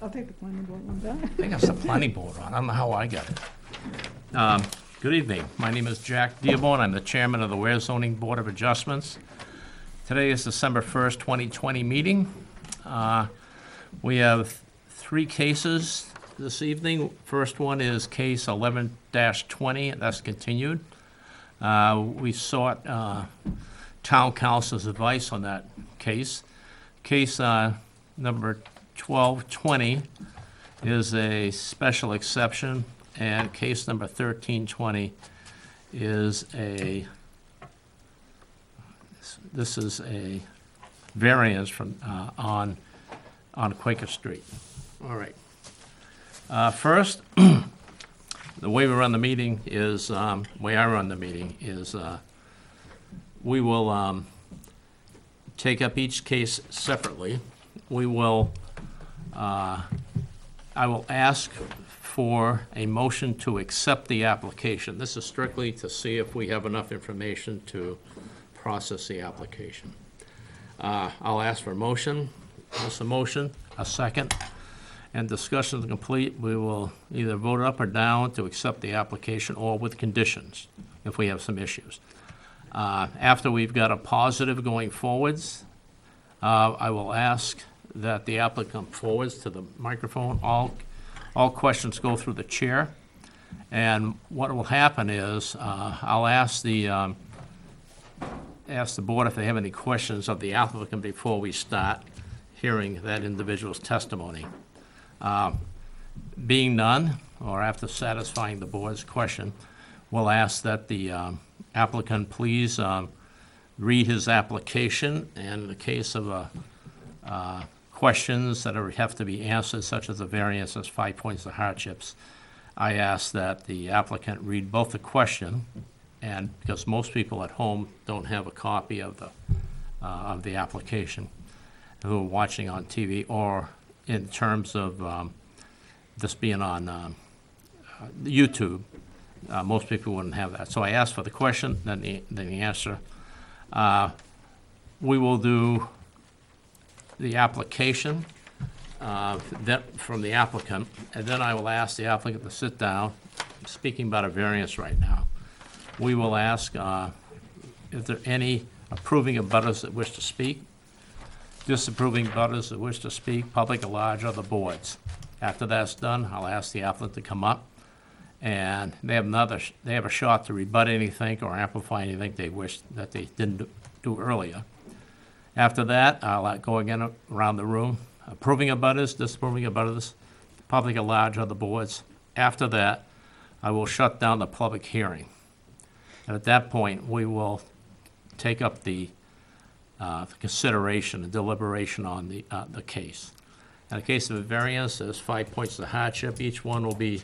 I'll take the planning board one back. I think that's the planning board one. I don't know how I got it. Good evening. My name is Jack Dearborn. I'm the chairman of the Ware Zoning Board of Adjustments. Today is December 1st, 2020 meeting. We have 3 cases this evening. First one is case 11-20. That's continued. We sought town council's advice on that case. Case number 12-20 is a special exception, and case number 13-20 is this is a variance from on Quaker Street. All right. First, the way we run the meeting is, we will take up each case separately. We will, I will ask for a motion to accept the application. This is strictly to see if we have enough information to process the application. I'll ask for a motion. That's a motion, a second. And discussion is complete. We will either vote up or down to accept the application or with conditions if we have some issues. After we've got a positive going forwards, I will ask that the applicant forwards to the microphone. All questions go through the chair. And what will happen is I'll ask the board if they have any questions of the applicant before we start hearing that individual's testimony. Being none, or after satisfying the board's question, we'll ask that the applicant please read his application, and in the case of questions that have to be answered, such as the variances, 5 points of hardships, I ask that the applicant read both the question, and because most people at home don't have a copy of the application, who are watching on TV, or in terms of this being on YouTube, most people wouldn't have that. So I ask for the question, then the answer. We will do the application from the applicant, and then I will ask the applicant to sit down. I'm speaking about a variance right now. We will ask if there are any approving abutters that wish to speak, disapproving abutters that wish to speak, public at large, or the boards. After that's done, I'll ask the applicant to come up, and they have a shot to rebut anything or amplify anything they wish that they didn't do earlier. After that, I'll go again around the room, approving abutters, disapproving abutters, public at large, or the boards. After that, I will shut down the public hearing. And at that point, we will take up the consideration and deliberation on the case. In the case of a variance, there's 5 points of hardship. Each one will be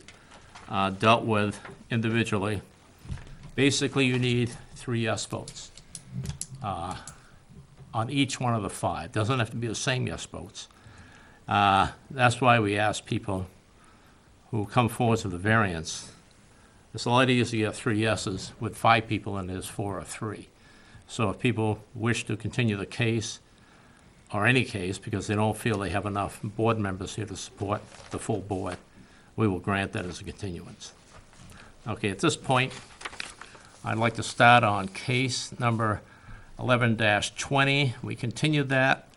dealt with individually. Basically, you need 3 yes votes on each one of the 5. Doesn't have to be the same yes votes. That's why we ask people who come forward with the variance. It's a lot easier to get 3 yeses with 5 people than it is 4 or 3. So if people wish to continue the case, or any case, because they don't feel they have enough board members here to support the full board, we will grant that as a continuance. Okay, at this point, I'd like to start on case number 11-20. We continued that,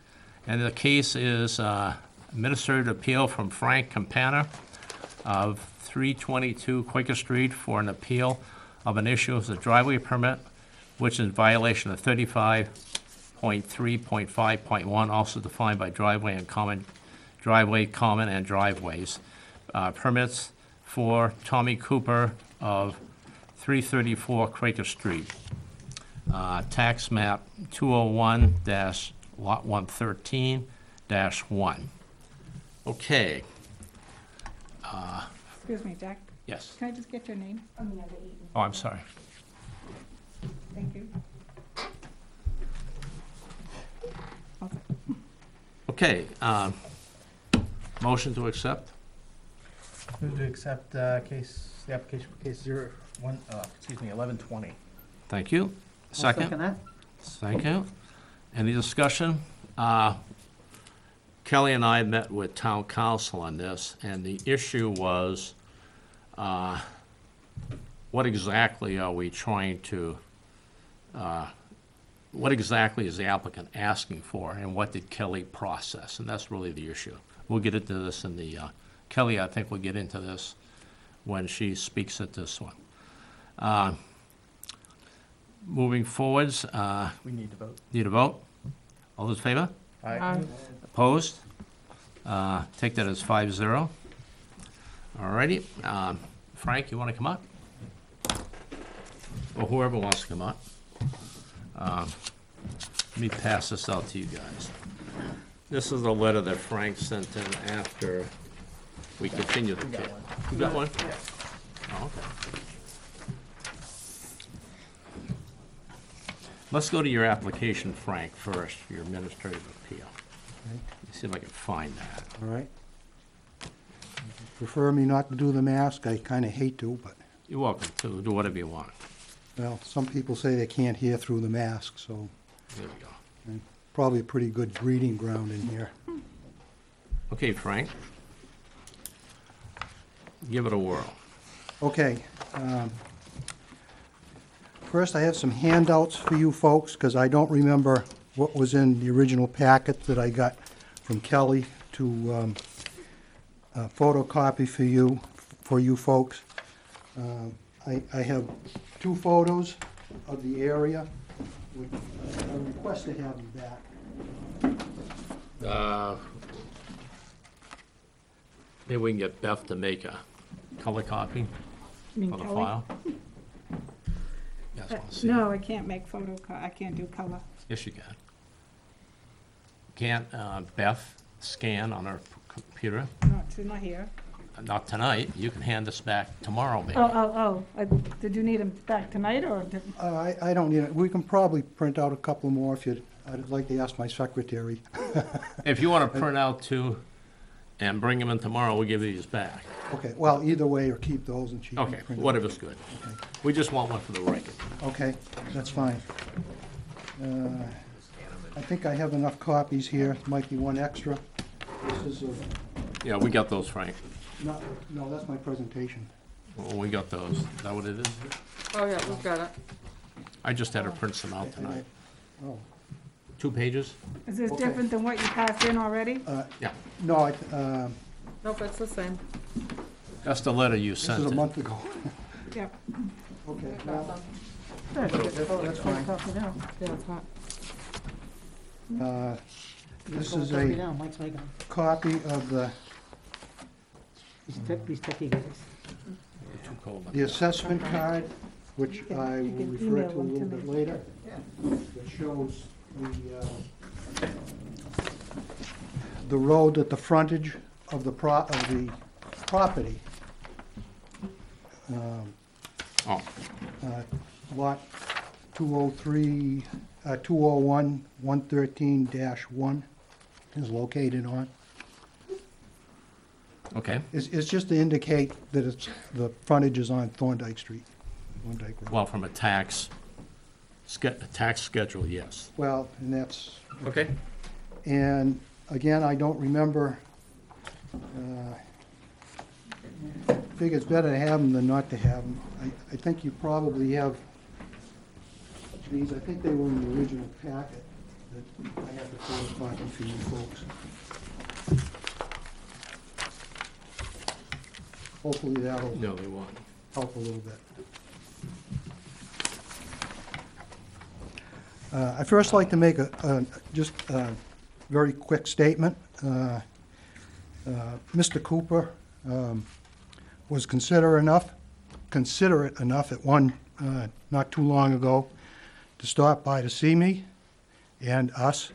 and the case is administrative appeal from Frank Campana of 322 Quaker Street for an appeal of an issue of the driveway permit, which is in violation of 35.3.5.1, also defined by driveway and common and driveways. Permits for Tommy Cooper of 334 Quaker Street. Tax map 201-lot 113-1. Okay. Excuse me, Jack. Yes. Can I just get your name? Oh, I'm sorry. Thank you. Okay. Motion to accept? Move to accept the application for case 11-20. Thank you. Second? I'll second that. Thank you. Any discussion? Kelly and I met with town council on this, and the issue was, what exactly are we trying to, what exactly is the applicant asking for, and what did Kelly process? And that's really the issue. We'll get into this in the, Kelly, I think, will get into this when she speaks at this one. Moving forwards, We need to vote. need a vote? All those in favor? Aye. Opposed? Take that as 5-0. All righty. Frank, you want to come up? Or whoever wants to come up. Let me pass this out to you guys. This is a letter that Frank sent in after we continued the case. You got one? Oh, okay. Let's go to your application, Frank, first, your administrative appeal. Let me see if I can find that. All right. Prefer me not to do the mask. I kind of hate to, but, You're welcome to do whatever you want. well, some people say they can't hear through the mask, so There we go. probably a pretty good breeding ground in here. Okay, Frank. Give it a whirl. Okay. First, I have some handouts for you folks, because I don't remember what was in the original packet that I got from Kelly to photocopy for you folks. I have 2 photos of the area, which I request to have them back. Maybe we can get Beth to make a color copy You mean for the Kelly? file. Yes, wanna see it? No, I can't make I can't do color. Yes, you can. Can't Beth scan on her computer? No, it's not here. Not tonight. You can hand this back tomorrow, maybe. Did you need them back tonight, or did? I don't need it. We can probably print out a couple more if you'd, I'd like to ask my secretary. If you want to print out 2 and bring them in tomorrow, we'll give these back. Okay, well, either way, or keep those and she can Okay, print it. whatever's good. We just want one for the record. Okay, that's fine. I think I have enough copies here, might be one extra. This is Yeah, we got those, Frank. no, that's my presentation. Well, we got those. Is that what it is? Oh, yeah, we've got it. I just had her print some out tonight. Oh, 2 pages? Is this Okay. different than what you passed in already? Yeah. no, Nope, it's the same. That's the letter you this sent is a in. month ago. Yep. Okay, Got well, them. that's fine. Yeah, it's not. This is a Mike's making them. copy of These techie guys. Too cold. the assessment card, which You can- I you will can refer email to a them to little bit me. later. That shows the road at the frontage of the property. Oh, Lot 203, 201, 113-1 is located on. okay. It's just to indicate that the frontage is on Thorndike Street, Thorndike Road. Well, from a tax schedule, yes. Well, and that's, Okay. and again, I don't remember, I think it's better to have them than not to have them. I think you probably have these, I think they were in the original packet that I have the photocopy for you folks. Hopefully that'll No, they won't. help a little bit. I'd first like to make just a very quick statement. Mr. Cooper was considerate enough at one, not too long ago, to stop by to see me and us,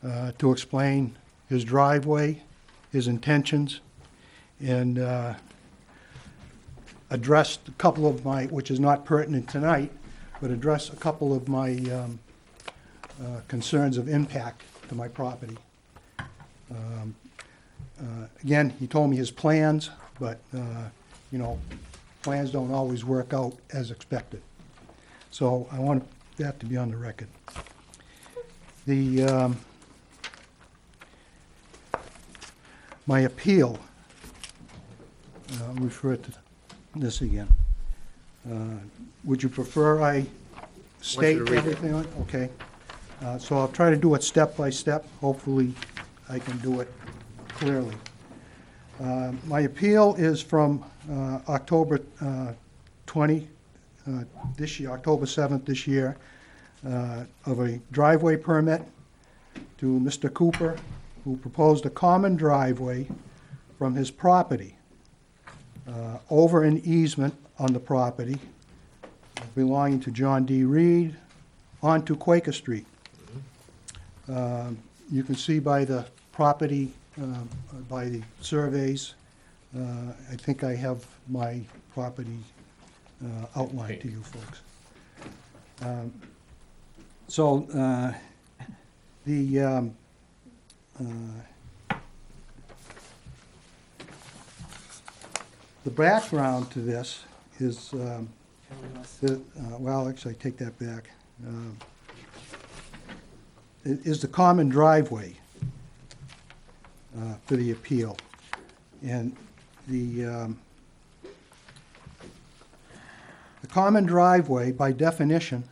to explain his driveway, his intentions, and addressed a couple of my, which is not pertinent tonight, but address a couple of my concerns of impact to my property. Again, he told me his plans, but, plans don't always work out as expected. So I want that to be on the record. my appeal, I'll refer to this again. Would you prefer I state to read it. everything on? Okay. So I'll try to do it step by step. Hopefully, I can do it clearly. My appeal is from October 20, this year, October 7th this year, of a driveway permit to Mr. Cooper, who proposed a common driveway from his property over an easement on the property belonging to John D. Reed onto Quaker Street. You can see by the property, by the surveys, I think I have my property outlined to you folks. The background to this is, well, actually, I take that back. Is the common driveway for the appeal. And the common driveway, by definition,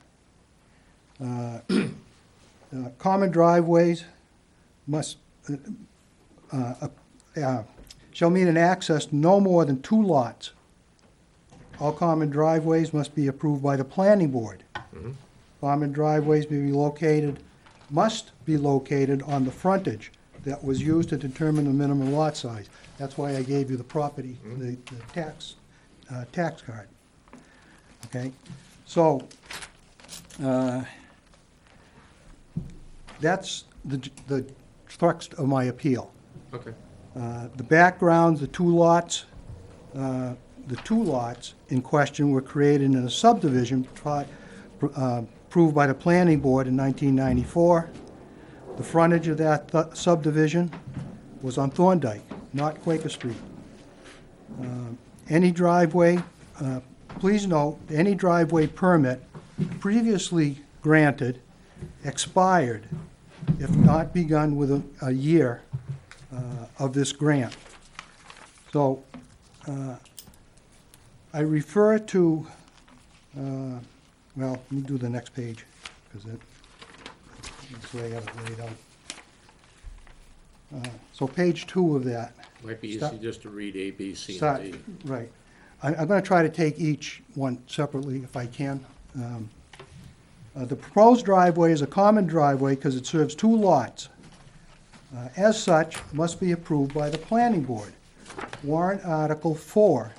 common driveways must, shall mean an access no more than 2 lots. All common driveways must be approved by the planning board. Common driveways must be located on the frontage that was used to determine the minimum lot size. That's why I gave you the property, the tax card. Okay, so that's the thrust of my appeal. Okay. The background, the 2 lots in question were created in a subdivision approved by the planning board in 1994. The frontage of that subdivision was on Thorndike, not Quaker Street. Any driveway, please note, any driveway permit previously granted expired if not begun within a year of this grant. So I refer to, well, let me do the next page, because that's the way I have it laid out. So page 2 of that. Might be Stop. easy just to read A, B, C, Start- and D. Right. I'm going to try to take each one separately if I can. The proposed driveway is a common driveway because it serves 2 lots. As such, must be approved by the planning board. Warrant Article 4,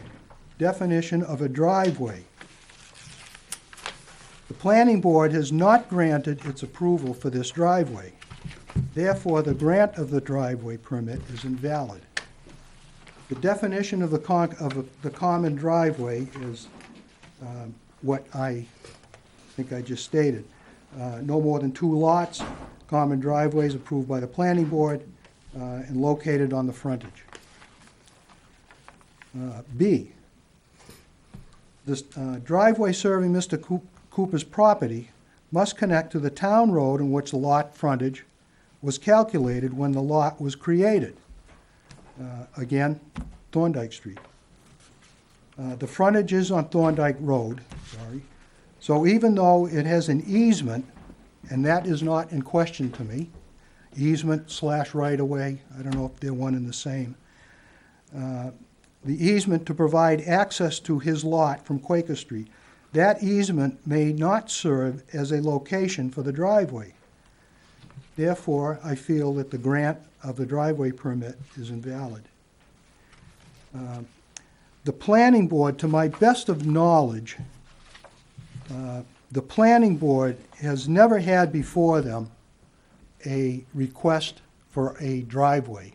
definition of a driveway. The planning board has not granted its approval for this driveway. Therefore, the grant of the driveway permit is invalid. The definition of the common driveway is what I think I just stated. No more than 2 lots, common driveways approved by the planning board, and located on the frontage. B, this driveway serving Mr. Cooper's property must connect to the town road in which the lot frontage was calculated when the lot was created. Again, Thorndike Street. The frontage is on Thorndike Road, sorry. So even though it has an easement, and that is not in question to me, easement / right-of-way, I don't know if they're one and the same. The easement to provide access to his lot from Quaker Street, that easement may not serve as a location for the driveway. Therefore, I feel that the grant of the driveway permit is invalid. The planning board, to my best of knowledge, the planning board has never had before them a request for a driveway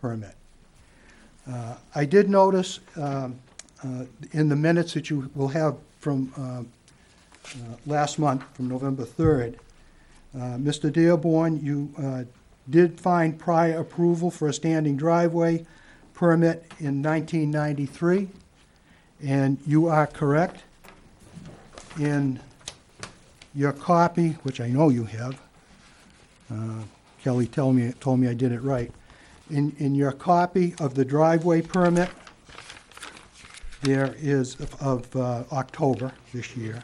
permit. I did notice in the minutes that you will have from last month, from November 3rd, Mr. Dearborn, you did find prior approval for a standing driveway permit in 1993, and you are correct. In your copy, which I know you have, Kelly told me I did it right. In your copy of the driveway permit, there is of October this year,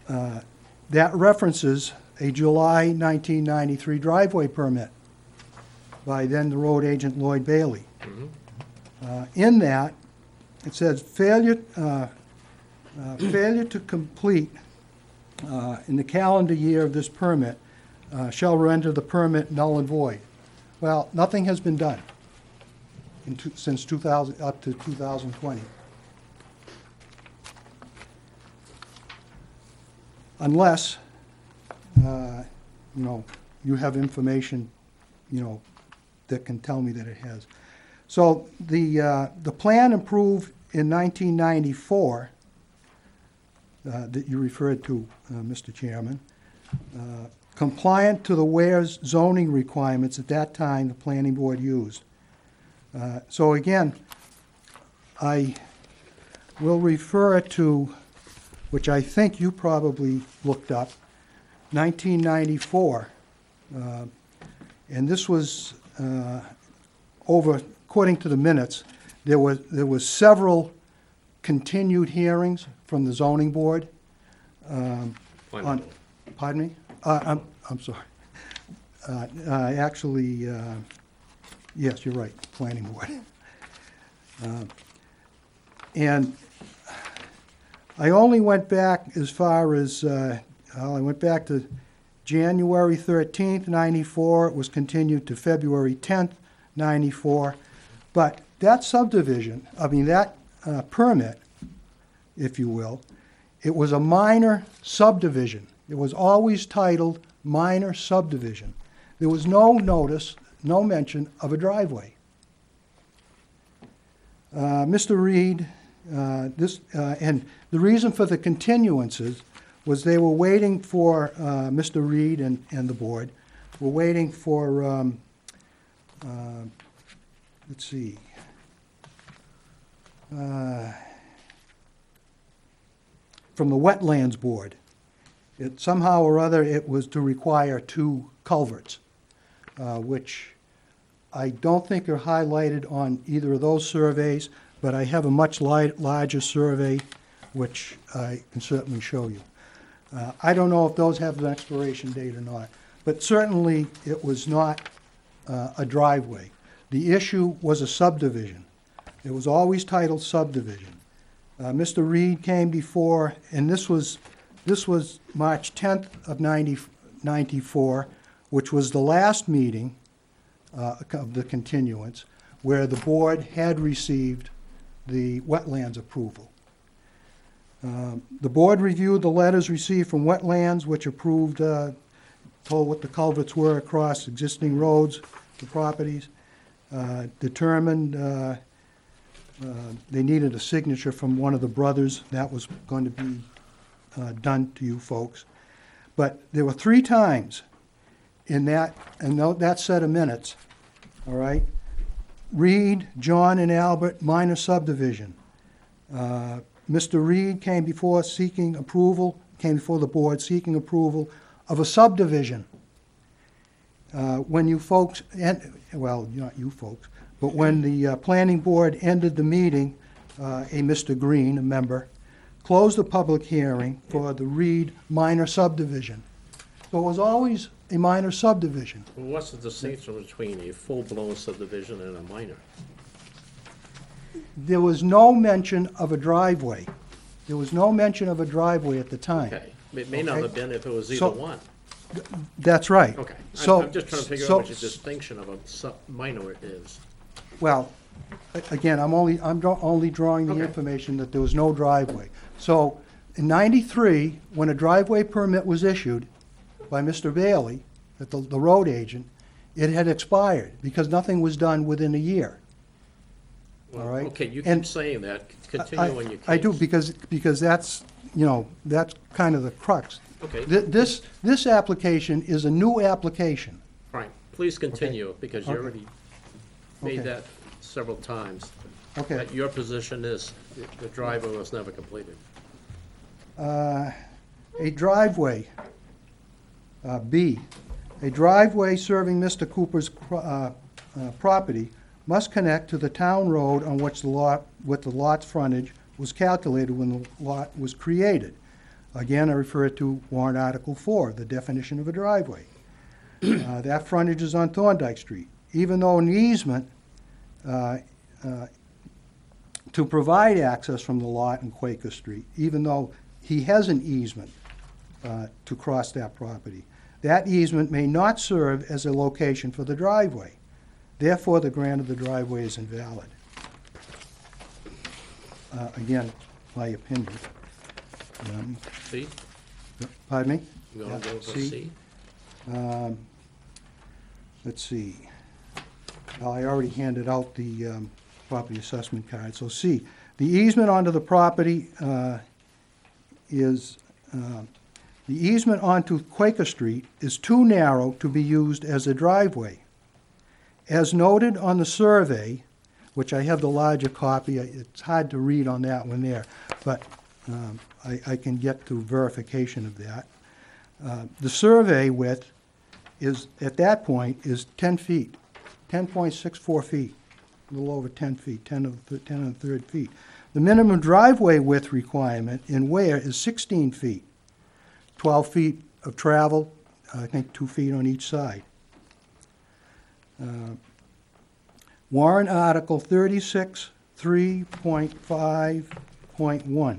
that references a July 1993 driveway permit by then the road agent Lloyd Bailey. In that, it says failure to complete in the calendar year of this permit shall render the permit null and void. Well, nothing has been done since 2000 up to 2020. Unless, you have information, that can tell me that it has. So the plan approved in 1994 that you referred to, Mr. Chairman, compliant to the Ware's zoning requirements at that time the planning board used. So again, I will refer to, which I think you probably looked up, 1994. And this was according to the minutes, there was several continued hearings from the zoning board. Pardon me? I'm sorry. Actually, yes, you're right, planning board. And I only went back as far as, I went back to January 13th, 94. It was continued to February 10th, 94. But that subdivision, that permit, if you will, it was a minor subdivision. It was always titled minor subdivision. There was no notice, no mention of a driveway. Mr. Reed, and the reason for the continuances was they were waiting for, Mr. Reed and the board were waiting for, let's see, from the Wetlands Board. Somehow or other, it was to require 2 culverts, which I don't think are highlighted on either of those surveys, but I have a much larger survey, which I can certainly show you. I don't know if those have an expiration date or not, but certainly it was not a driveway. The issue was a subdivision. It was always titled subdivision. Mr. Reed came before, and this was March 10th of 94, which was the last meeting of the continuance, where the board had received the wetlands approval. The board reviewed the letters received from wetlands, which approved, told what the culverts were across existing roads, the properties, determined they needed a signature from one of the brothers. That was going to be done to you folks. But there were 3 times in that set of minutes, all right? Reed, John, and Albert, minor subdivision. Mr. Reed came before the board seeking approval of a subdivision. When you folks, well, not you folks, but when the planning board ended the meeting, a Mr. Green, a member, closed the public hearing for the Reed minor subdivision. So it was always a minor subdivision. Well, what's the distinction between a full-blown subdivision and a minor? There was no mention of a driveway. There was no mention of a driveway at the time. Okay, it may not Okay. have been if it was So- either one. That's right. Okay, So- I'm just trying to figure so- out what the distinction of a minor is. Well, again, I'm only drawing the Okay. information that there was no driveway. So in 93, when a driveway permit was issued by Mr. Bailey, the road agent, it had expired because nothing was done within a year. Well, All right. Okay, you And keep saying that, continue on your case. I do, because that's, that's kind of the crux. Okay, This application is a new application. fine, please continue, because you Okay. already made Okay. that several times. Okay. That your position is the driveway was never completed. A driveway, B, a driveway serving Mr. Cooper's property must connect to the town road on which the lot's frontage was calculated when the lot was created. Again, I refer to warrant Article 4, the definition of a driveway. That frontage is on Thorndike Street. Even though an easement to provide access from the lot in Quaker Street, even though he has an easement to cross that property, that easement may not serve as a location for the driveway. Therefore, the grant of the driveway is invalid. Again, my opinion. C? Pardon me? You want to Yeah, go for C. C? Let's see. Well, I already handed out the property assessment card. So C, the easement onto the property is, the easement onto Quaker Street is too narrow to be used as a driveway. As noted on the survey, which I have the larger copy, it's hard to read on that one there, but I can get to verification of that. The survey width is, at that point, is 10 feet, 10.64 feet, a little over 10 feet, 10 and a third feet. The minimum driveway width requirement in Ware is 16 feet, 12 feet of travel, I think 2 feet on each side. Warrant Article 36, 3.5.1.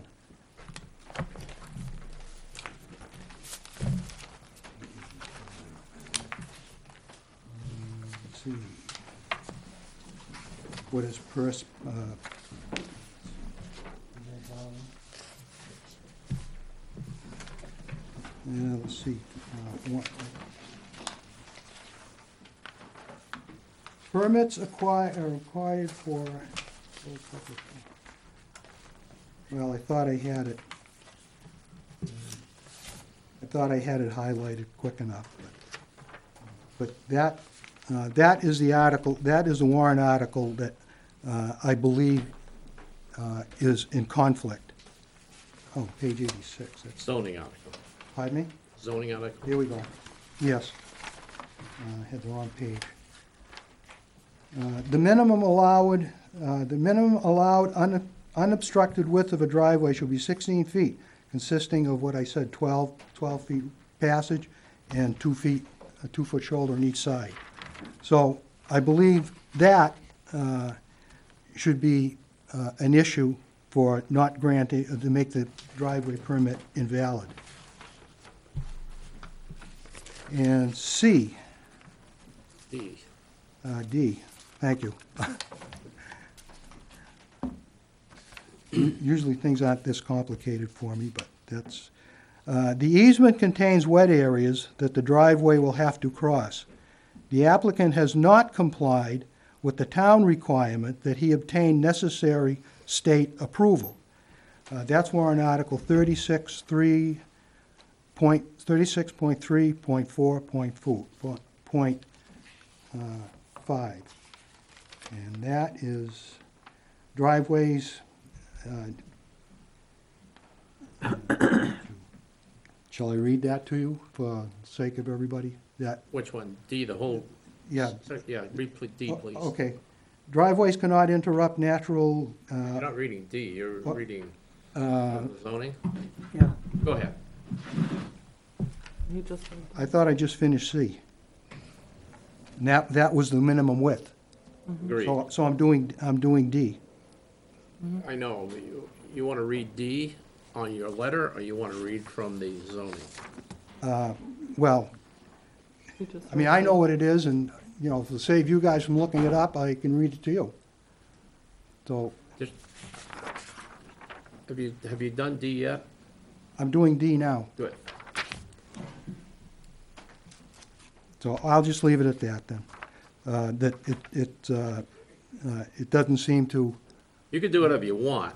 Let's see. What is yeah, let's see. Permits are required for, well, I thought I had it. I thought I had it highlighted quick enough. But that is the article, that is the warrant article that I believe is in conflict. Oh, page 86. That's, Zoning article. pardon me? Zoning article. Here we go. Yes. I had the wrong page. The minimum allowed unobstructed width of a driveway should be 16 feet, consisting of what I said, 12 feet passage and 2 feet, a 2-foot shoulder on each side. So I believe that should be an issue for not granting, to make the driveway permit invalid. And C, D. D, thank you. Usually things aren't this complicated for me, but that's, the easement contains wet areas that the driveway will have to cross. The applicant has not complied with the town requirement that he obtain necessary state approval. That's Warrant Article 36.3.4.5. And that is driveways. Shall I read that to you for the sake of everybody? That, Which one? D, the whole? yeah. Yeah, read D, please. Okay. Driveways cannot interrupt natural, You're not reading D, you're reading zoning? Yeah, Go ahead. you just, I thought I just finished C. And that was the minimum width. Agreed. So I'm doing D. I know, but you want to read D on your letter, or you want to read from the zoning? Well, you just. I mean, I know what it is, and, you know, to save you guys from looking it up, I can read it to you. So Just, have you done D yet? I'm doing D now. Good. So I'll just leave it at that then. That it doesn't seem to, You can do whatever you want.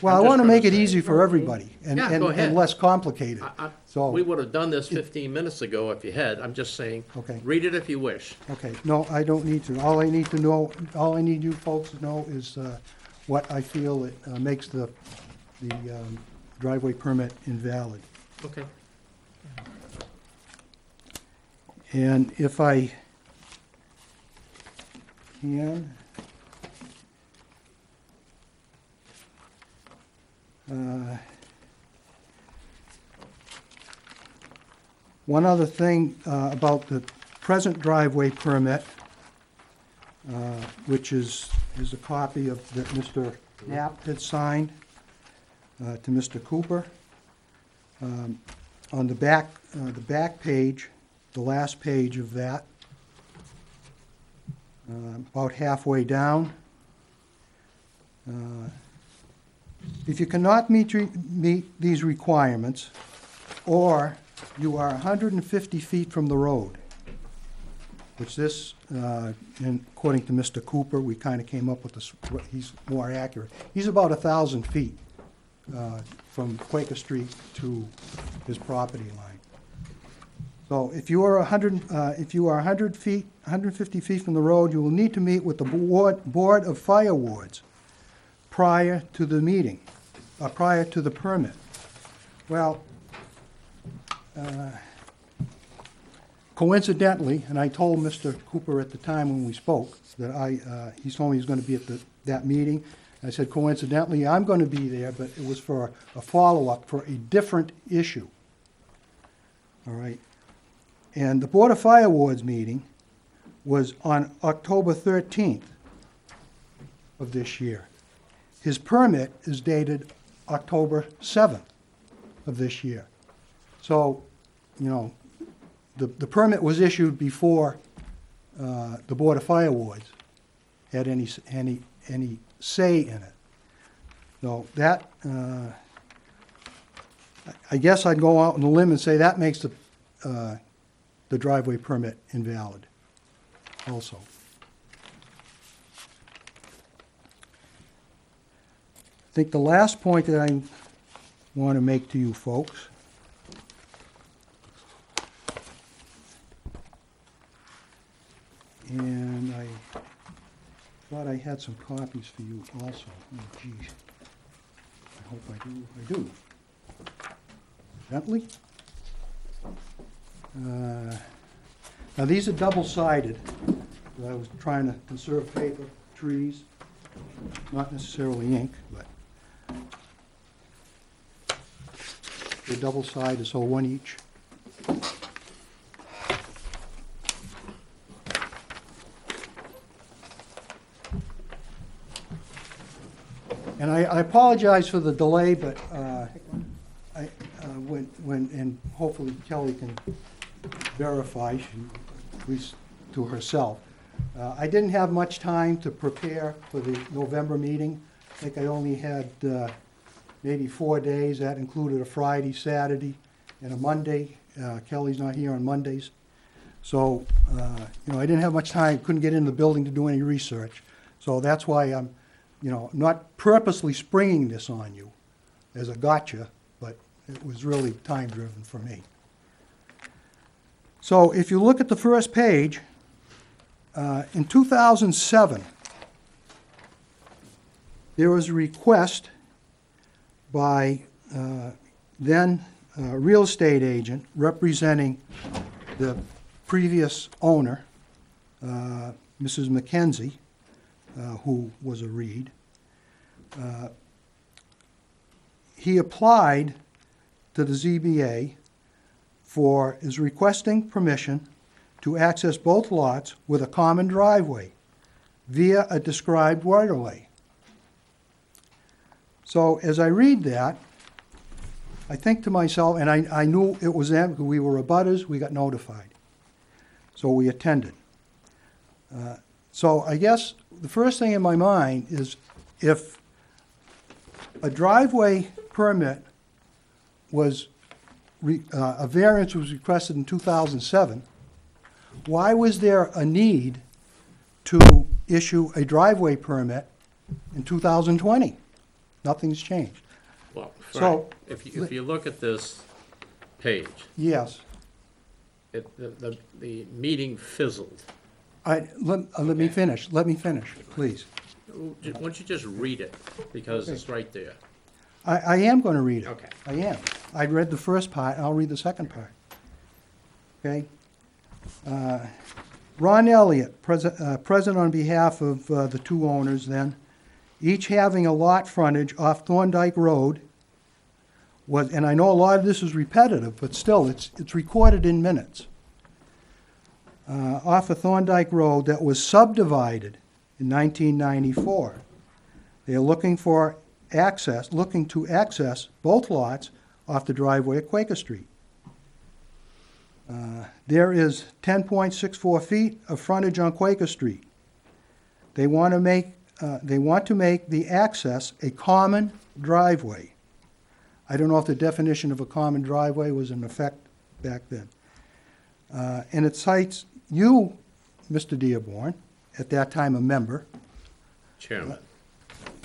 well, I want to make it easy for everybody and Yeah, go ahead. and less complicated. So- We would have done this 15 minutes ago if you had. I'm just saying, Okay. read it if you wish. Okay, no, I don't need to. All I need to know, all I need you folks to know is what I feel that makes the driveway permit invalid. Okay. And if I can. One other thing about the present driveway permit, which is a copy of that Mr. Knapp had signed to Mr. Cooper. On the back page, the last page of that, about halfway down, if you cannot meet these requirements, or you are 150 feet from the road, which this, according to Mr. Cooper, we kind of came up with this, he's more accurate. He's about 1,000 feet from Quaker Street to his property line. So if you are 100 feet, 150 feet from the road, you will need to meet with the Board of Fire Wards prior to the meeting, prior to the permit. Well, coincidentally, and I told Mr. Cooper at the time when we spoke that he told me he was going to be at that meeting. I said, coincidentally, I'm going to be there, but it was for a follow-up for a different issue. All right. And the Board of Fire Wards meeting was on October 13th of this year. His permit is dated October 7th of this year. So, you know, the permit was issued before the Board of Fire Wards had any say in it. So that, I guess I'd go out on a limb and say that makes the driveway permit invalid also. I think the last point that I want to make to you folks and I thought I had some copies for you also. Oh, geez. I hope I do. I do. Bentley? Now, these are double-sided. I was trying to conserve paper, trees, not necessarily ink, but they're double-sided, so one each. And I apologize for the delay, but and hopefully Kelly can verify, at least to herself. I didn't have much time to prepare for the November meeting. I think I only had maybe 4 days. That included a Friday, Saturday, and a Monday. Kelly's not here on Mondays. So, you know, I didn't have much time, couldn't get into the building to do any research. So that's why I'm, you know, not purposely springing this on you as a gotcha, but it was really time-driven for me. So if you look at the first page, in 2007, there was a request by then real estate agent representing the previous owner, Mrs. McKenzie, who was a Reed. He applied to the ZBA is requesting permission to access both lots with a common driveway via a described right-of-way. So as I read that, I think to myself, and I knew it was them, because we were abutters, we got notified. So we attended. So I guess the first thing in my mind is if a driveway permit was, a variance was requested in 2007, why was there a need to issue a driveway permit in 2020? Nothing's changed. Well, So- Frank, if you look at this page, Yes. the meeting fizzled. Let me finish, please. Why don't you just read it, because it's right there. I am going to read it. Okay. I am. I read the first part, I'll read the second part. Okay? Ron Elliott, present on behalf of the two owners then, each having a lot frontage off Thorndike Road, was, and I know a lot of this is repetitive, but still, it's recorded in minutes, off of Thorndike Road that was subdivided in 1994. They are looking to access both lots off the driveway at Quaker Street. There is 10.64 feet of frontage on Quaker Street. They want to make the access a common driveway. I don't know if the definition of a common driveway was in effect back then. And it cites you, Mr. Dearborn, at that time a member. Chairman.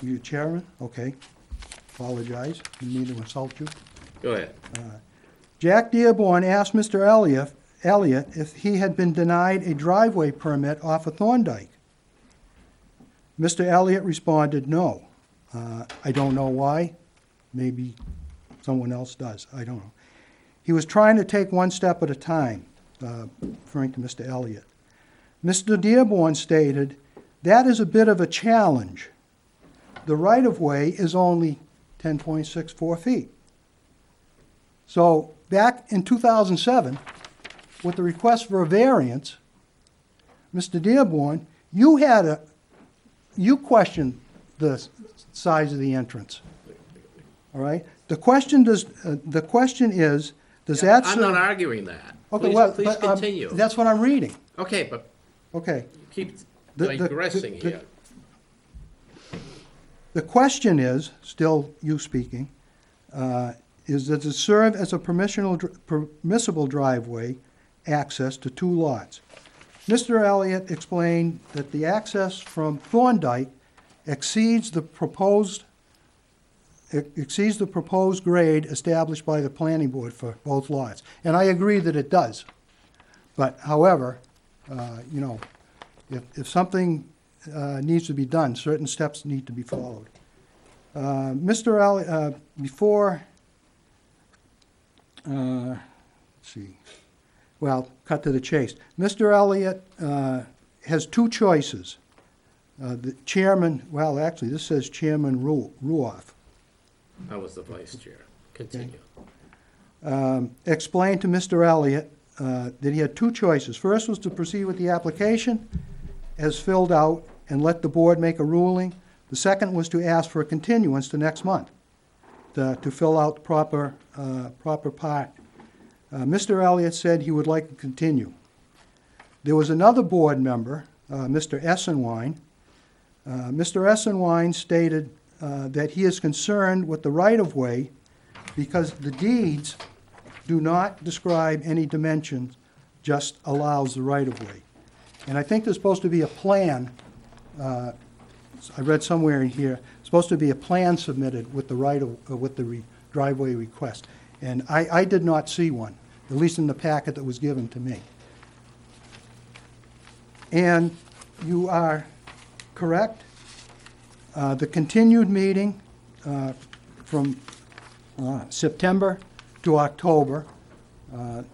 You chairman? Okay. Apologize. Didn't mean to insult you. Go ahead. Jack Dearborn asked Mr. Elliott if he had been denied a driveway permit off of Thorndike. Mr. Elliott responded, no. I don't know why. Maybe someone else does. I don't know. He was trying to take one step at a time, referring to Mr. Elliott. Mr. Dearborn stated, that is a bit of a challenge. The right-of-way is only 10.64 feet. So back in 2007, with the request for a variance, Mr. Dearborn, you questioned the size of the entrance. All right? The question is, does that I'm serve? not arguing that. Okay, Please- well, Please but, continue. that's what I'm reading. Okay, but Okay. you keep The- digressing the- here. The question is, still you speaking, is does it serve as a permissible driveway access to two lots? Mr. Elliott explained that the access from Thorndike exceeds the proposed grade established by the planning board for both lots. And I agree that it does. But however, if something needs to be done, certain steps need to be followed. Mr. Elliott, let's see. Well, cut to the chase. Mr. Elliott has two choices. The chairman, well, actually, this says Chairman Ruoff. I was the vice chair. Continue. Explained to Mr. Elliott that he had two choices. First was to proceed with the application as filled out and let the board make a ruling. The second was to ask for a continuance to next month to fill out the proper part. Mr. Elliott said he would like to continue. There was another board member, Mr. Essenwine. Mr. Essenwine stated that he is concerned with the right-of-way because the deeds do not describe any dimensions, just allows the right-of-way. And I think there's supposed to be a plan, I read somewhere in here, supposed to be a plan submitted with the driveway request. And I did not see one, at least in the packet that was given to me. And you are correct. The continued meeting from September to October, I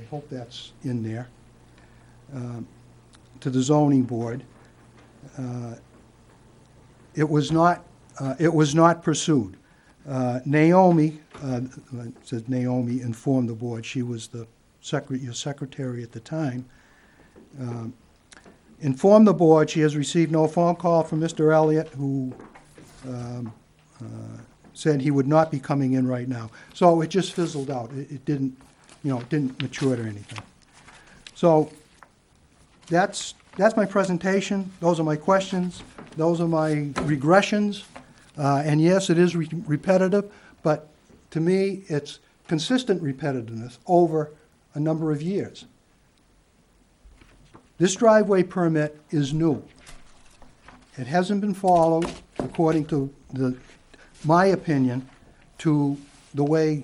hope that's in there, to the zoning board. It was not pursued. Naomi, it says Naomi informed the board, she was your secretary at the time, informed the board she has received no phone call from Mr. Elliott, who said he would not be coming in right now. So it just fizzled out. It didn't mature to anything. So that's my presentation. Those are my questions. Those are my regressions. And yes, it is repetitive, but to me, it's consistent repetitiveness over a number of years. This driveway permit is new. It hasn't been followed, according to my opinion, to the way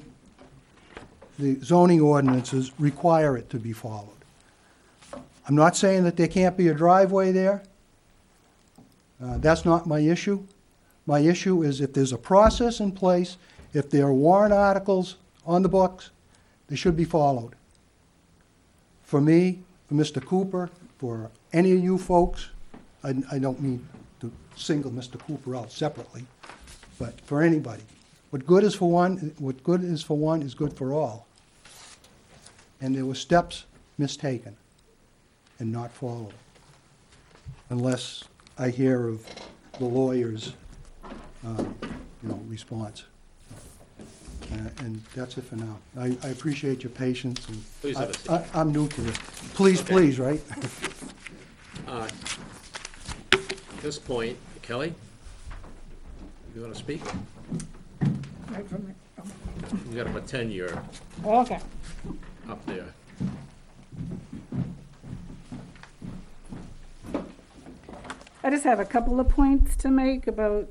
the zoning ordinances require it to be followed. I'm not saying that there can't be a driveway there. That's not my issue. My issue is if there's a process in place, if there are warrant articles on the books, they should be followed. For me, for Mr. Cooper, for any of you folks, I don't mean to single Mr. Cooper out separately, but for anybody. What good is for one is good for all. And there were steps mistaken and not followed, unless I hear of the lawyer's, response. And that's it for now. I appreciate your patience. And Please have a seat. I'm new to this. Please, Okay. please, right? At this point, Kelly, you want to speak? Right from the, You got to pretend you're oh, okay. up there. I just have a couple of points to make about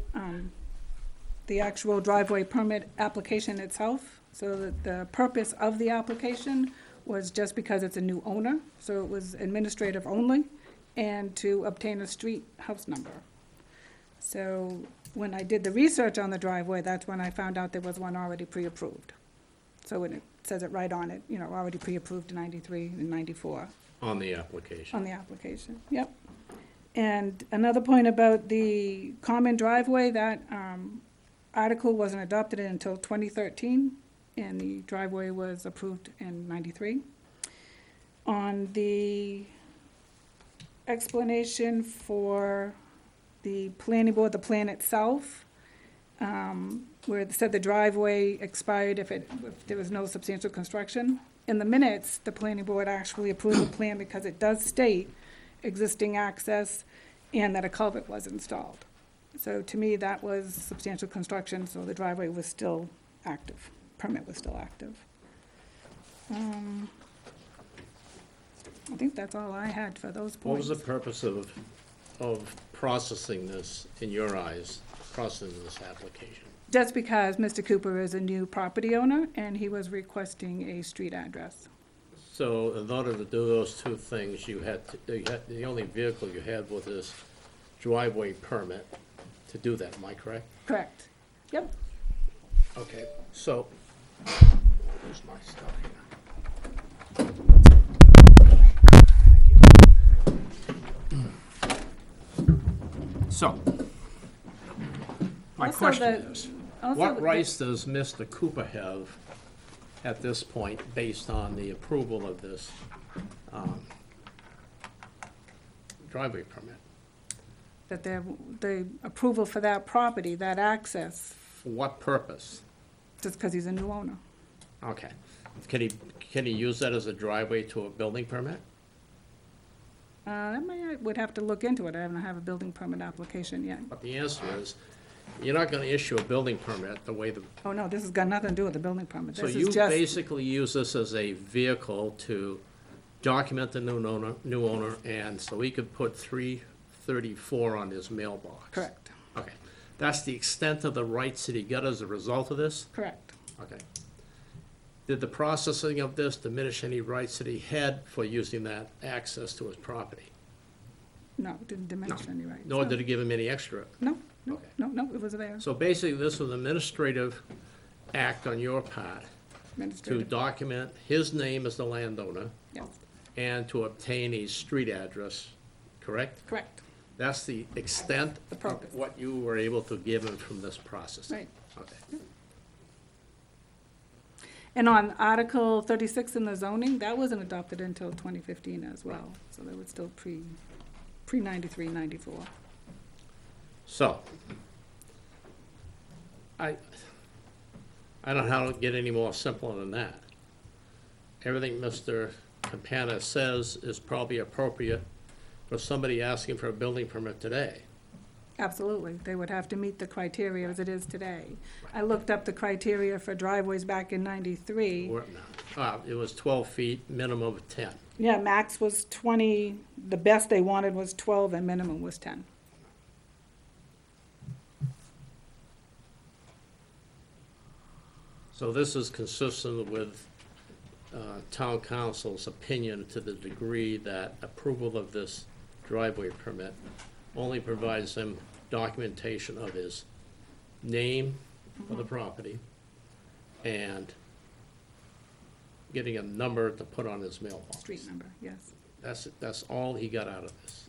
the actual driveway permit application itself. So that the purpose of the application was just because it's a new owner, so it was administrative only, and to obtain a street house number. So when I did the research on the driveway, that's when I found out there was one already pre-approved. So when it says it right on it, already pre-approved in 93 and 94. On the application. On the application, yep. And another point about the common driveway, that article wasn't adopted until 2013, and the driveway was approved in 93. On the explanation for the planning board, the plan itself, where it said the driveway expired if there was no substantial construction. In the minutes, the planning board actually approved the plan because it does state existing access and that a culvert was installed. So to me, that was substantial construction, so the driveway was still active, permit was still active. I think that's all I had for those What was points. the purpose of processing this, in your eyes, processing this application? Just because Mr. Cooper is a new property owner and he was requesting a street address. So in order to do those two things, the only vehicle you had was this driveway permit to do that, am I correct? Correct. Yep. Okay, so, where's my stuff here? So, my Also question the- is, Also, what the- rights does Mr. Cooper have at this point based on the approval of this driveway permit? That the approval for that property, that access, For what purpose? just because he's a new owner. Okay. Can he use that as a driveway to a building permit? I would have to look into it. I haven't have a building permit application yet. But the answer is, you're not gonna issue a building permit the way the, Oh, no, this has got nothing to do with the building permit. so This you is just, basically use this as a vehicle to document the new owner, and so he could put 334 on his mailbox. correct, Okay. That's the extent of the rights that he got as a result of this? correct. Okay. Did the processing of this diminish any rights that he had for using that access to his property? No, it didn't diminish any rights. Nor did it give him any extra? No, no, Okay. no, it was there. So basically, this was an administrative act on your part to Administrative, document his name as the landowner yes, and to obtain a street address, correct? correct, That's the extent The of purpose. what you were able to give him from this process? right. Okay. And on Article 36 in the zoning, that wasn't adopted until 2015 as well. So they were still pre-93, 94. So, I don't know how to get any more simple than that. Everything Mr. Campana says is probably appropriate for somebody asking for a building permit today. Absolutely. They would have to meet the criteria as it is today. I looked up the criteria for driveways back in 93. It was 12 feet, minimum of 10. Yeah, max was 20, the best they wanted was 12, and minimum was 10. So this is consistent with town council's opinion to the degree that approval of this driveway permit only provides them documentation of his name for the property and getting a number to put on his mailbox. Street number, yes. That's all he got out of this.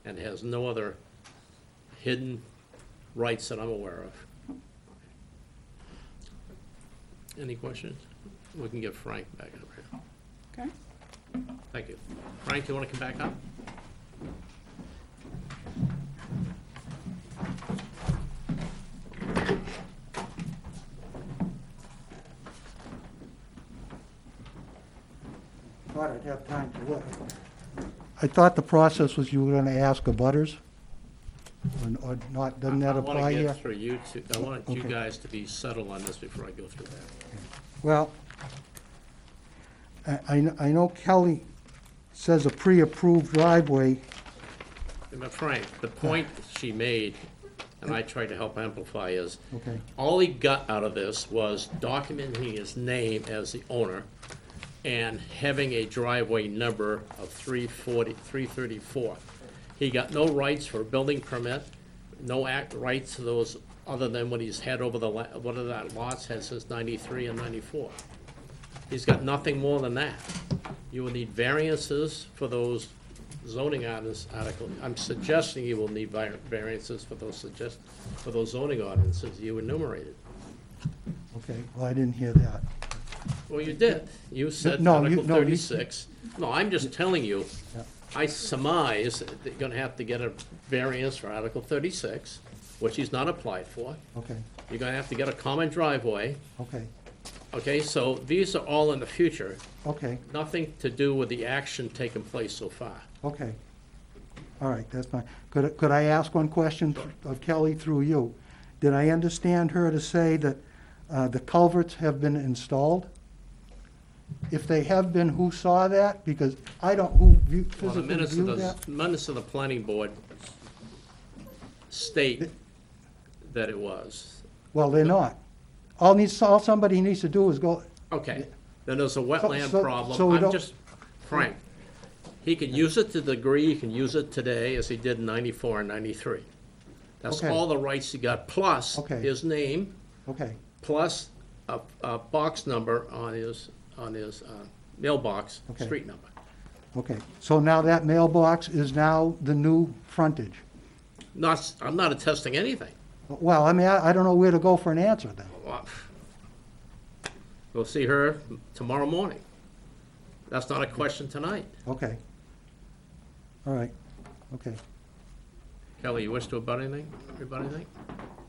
And has no other hidden rights that I'm aware of. Any questions? We can get Frank back up here. Okay. Thank you. Frank, you want to come back up? Thought I'd have time to look. I thought the process was you were gonna ask abutters, or not, doesn't that apply I want to here? get through you two, I want you Okay. guys to be settled on this before I go through that. Well, I know Kelly says a pre-approved driveway. But Frank, the point she made, and I tried to help amplify, is Okay, all he got out of this was documenting his name as the owner and having a driveway number of 334. He got no rights for a building permit, no rights to those other than what he's had over what are that lots has since 93 and 94. He's got nothing more than that. You will need variances for those zoning articles. I'm suggesting you will need variances for those zoning ordinances you enumerated. okay, well, I didn't hear that. Well, you did. You said No, Article no, you- 36. No, I'm just telling you, Yeah. I surmise that you're gonna have to get a variance for Article 36, which he's not applied for. Okay, You're gonna have to get a common driveway. okay, Okay, so these are all in the future, okay, nothing to do with the action taking place so far. okay. All right, that's fine. Could I ask one question of Kelly through you? Did I understand her to say that the culverts have been installed? If they have been, who saw that? Because I don't, who Well, the physically minutes of viewed that? the, minutes of the planning board state that it was. Well, they're not. All somebody needs to do is go, Okay, then there's a wetland so we problem. I'm don't- just, Frank, he can use it to the degree he can use it today as he did in 94 and 93. That's Okay. all the rights he got, plus Okay. his name, okay, plus a box number on his mailbox, Okay. street number. okay. So now that mailbox is now the new frontage? I'm not attesting anything. Well, I mean, I don't know where to go for an answer then. Well, we'll see her tomorrow morning. That's not a question tonight. Okay. All right, okay. Kelly, you wish to about anything? About anything?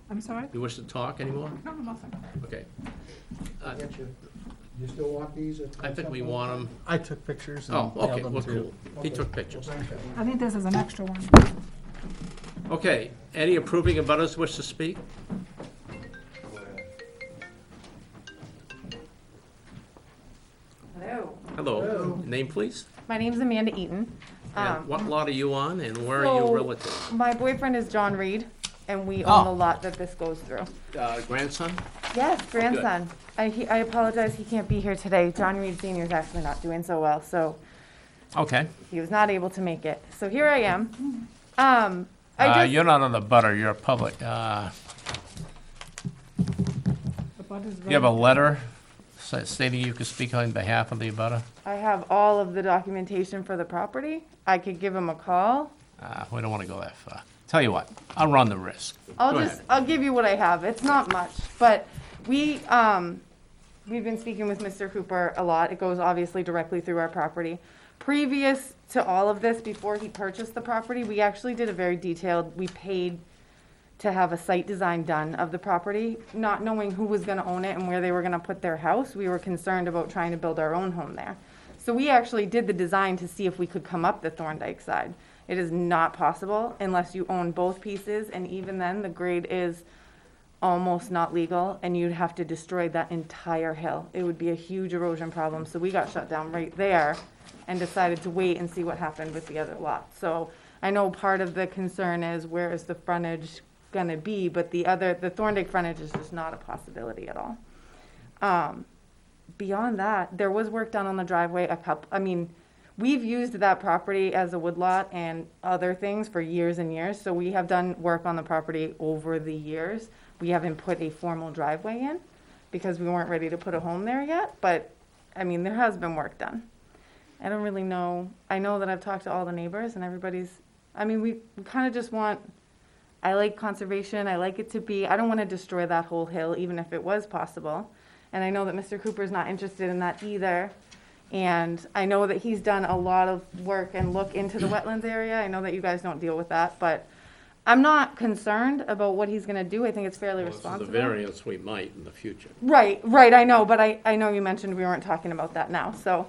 I'm sorry? You wish to talk anymore? No, nothing. Okay. You still want these? I think we want them. I took pictures and Oh, okay, mailed them well, to. cool. He took pictures. I think this is an extra one. Okay, any approving abutters wish to speak? Hello, Hello. Name, please? my name's Amanda Eaton. And what lot are you on, and where are you so- relative? My boyfriend is John Reed, and we Oh. own the lot that this goes through. Grandson? Yes, grandson. I apologize, he can't be here today. John Reed Senior is actually not doing so well, so Okay. he was not able to make it. So here I am. I just, You're not on the butter, you're a public. The butter's You have a ready. letter stating you could speak on behalf of the abutter? I have all of the documentation for the property. I could give him a call. We don't want to go that far. Tell you what, I'll run the risk. Go ahead. I'll give you what I have. It's not much, but we've been speaking with Mr. Cooper a lot. It goes obviously directly through our property. Previous to all of this, before he purchased the property, we actually did a very detailed, we paid to have a site design done of the property, not knowing who was gonna own it and where they were gonna put their house. We were concerned about trying to build our own home there. So we actually did the design to see if we could come up the Thorndike side. It is not possible unless you own both pieces, and even then, the grade is almost not legal, and you'd have to destroy that entire hill. It would be a huge erosion problem, so we got shut down right there and decided to wait and see what happened with the other lot. So I know part of the concern is where is the frontage gonna be, but the Thorndike frontage is just not a possibility at all. Beyond that, there was work done on the driveway we've used that property as a woodlot and other things for years and years, so we have done work on the property over the years. We haven't put a formal driveway in because we weren't ready to put a home there yet, but, there has been work done. I don't really know. I know that I've talked to all the neighbors and everybody's, I mean, we kind of just want, I like conservation. I like it to be, I don't want to destroy that whole hill, even if it was possible. And I know that Mr. Cooper's not interested in that either. And I know that he's done a lot of work and look into the wetlands area. I know that you guys don't deal with that, but I'm not concerned about what he's gonna do. I think it's fairly Well, this is the responsible. variance we might in the future. Right, I know, but I know you mentioned we weren't talking about that now. So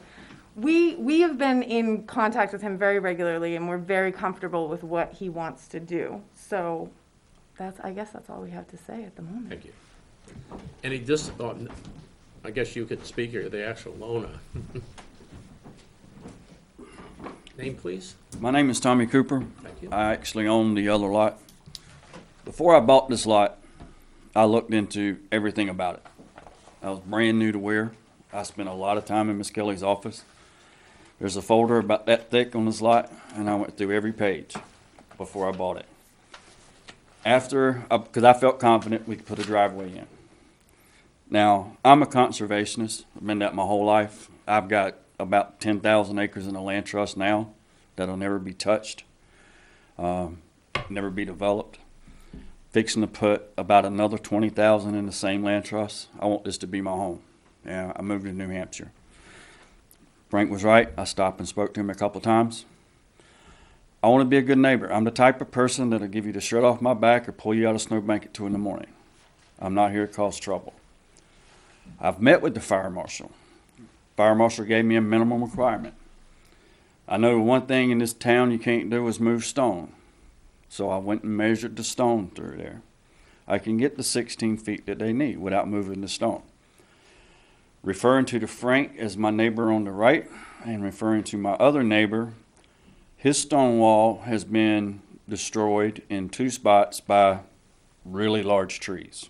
we have been in contact with him very regularly and we're very comfortable with what he wants to do. So I guess that's all we have to say at the moment. Thank you. I guess you could speak, you're the actual owner. Name, please? My name is Tommy Cooper. Thank you. I actually own the other lot. Before I bought this lot, I looked into everything about it. I was brand new to Ware. I spent a lot of time in Miss Kelly's office. There's a folder about that thick on this lot, and I went through every page before I bought it. Because I felt confident we could put a driveway in. Now, I'm a conservationist. I've been that my whole life. I've got about 10,000 acres in a land trust now that'll never be touched, never be developed. Fixing to put about another 20,000 in the same land trust. I want this to be my home. Yeah, I moved to New Hampshire. Frank was right. I stopped and spoke to him a couple times. I want to be a good neighbor. I'm the type of person that'll give you the shirt off my back or pull you out of a snowbank at 2 in the morning. I'm not here to cause trouble. I've met with the fire marshal. Fire marshal gave me a minimum requirement. I know one thing in this town you can't do is move stone. So I went and measured the stone through there. I can get the 16 feet that they need without moving the stone. Referring to the Frank as my neighbor on the right and referring to my other neighbor, his stone wall has been destroyed in 2 spots by really large trees.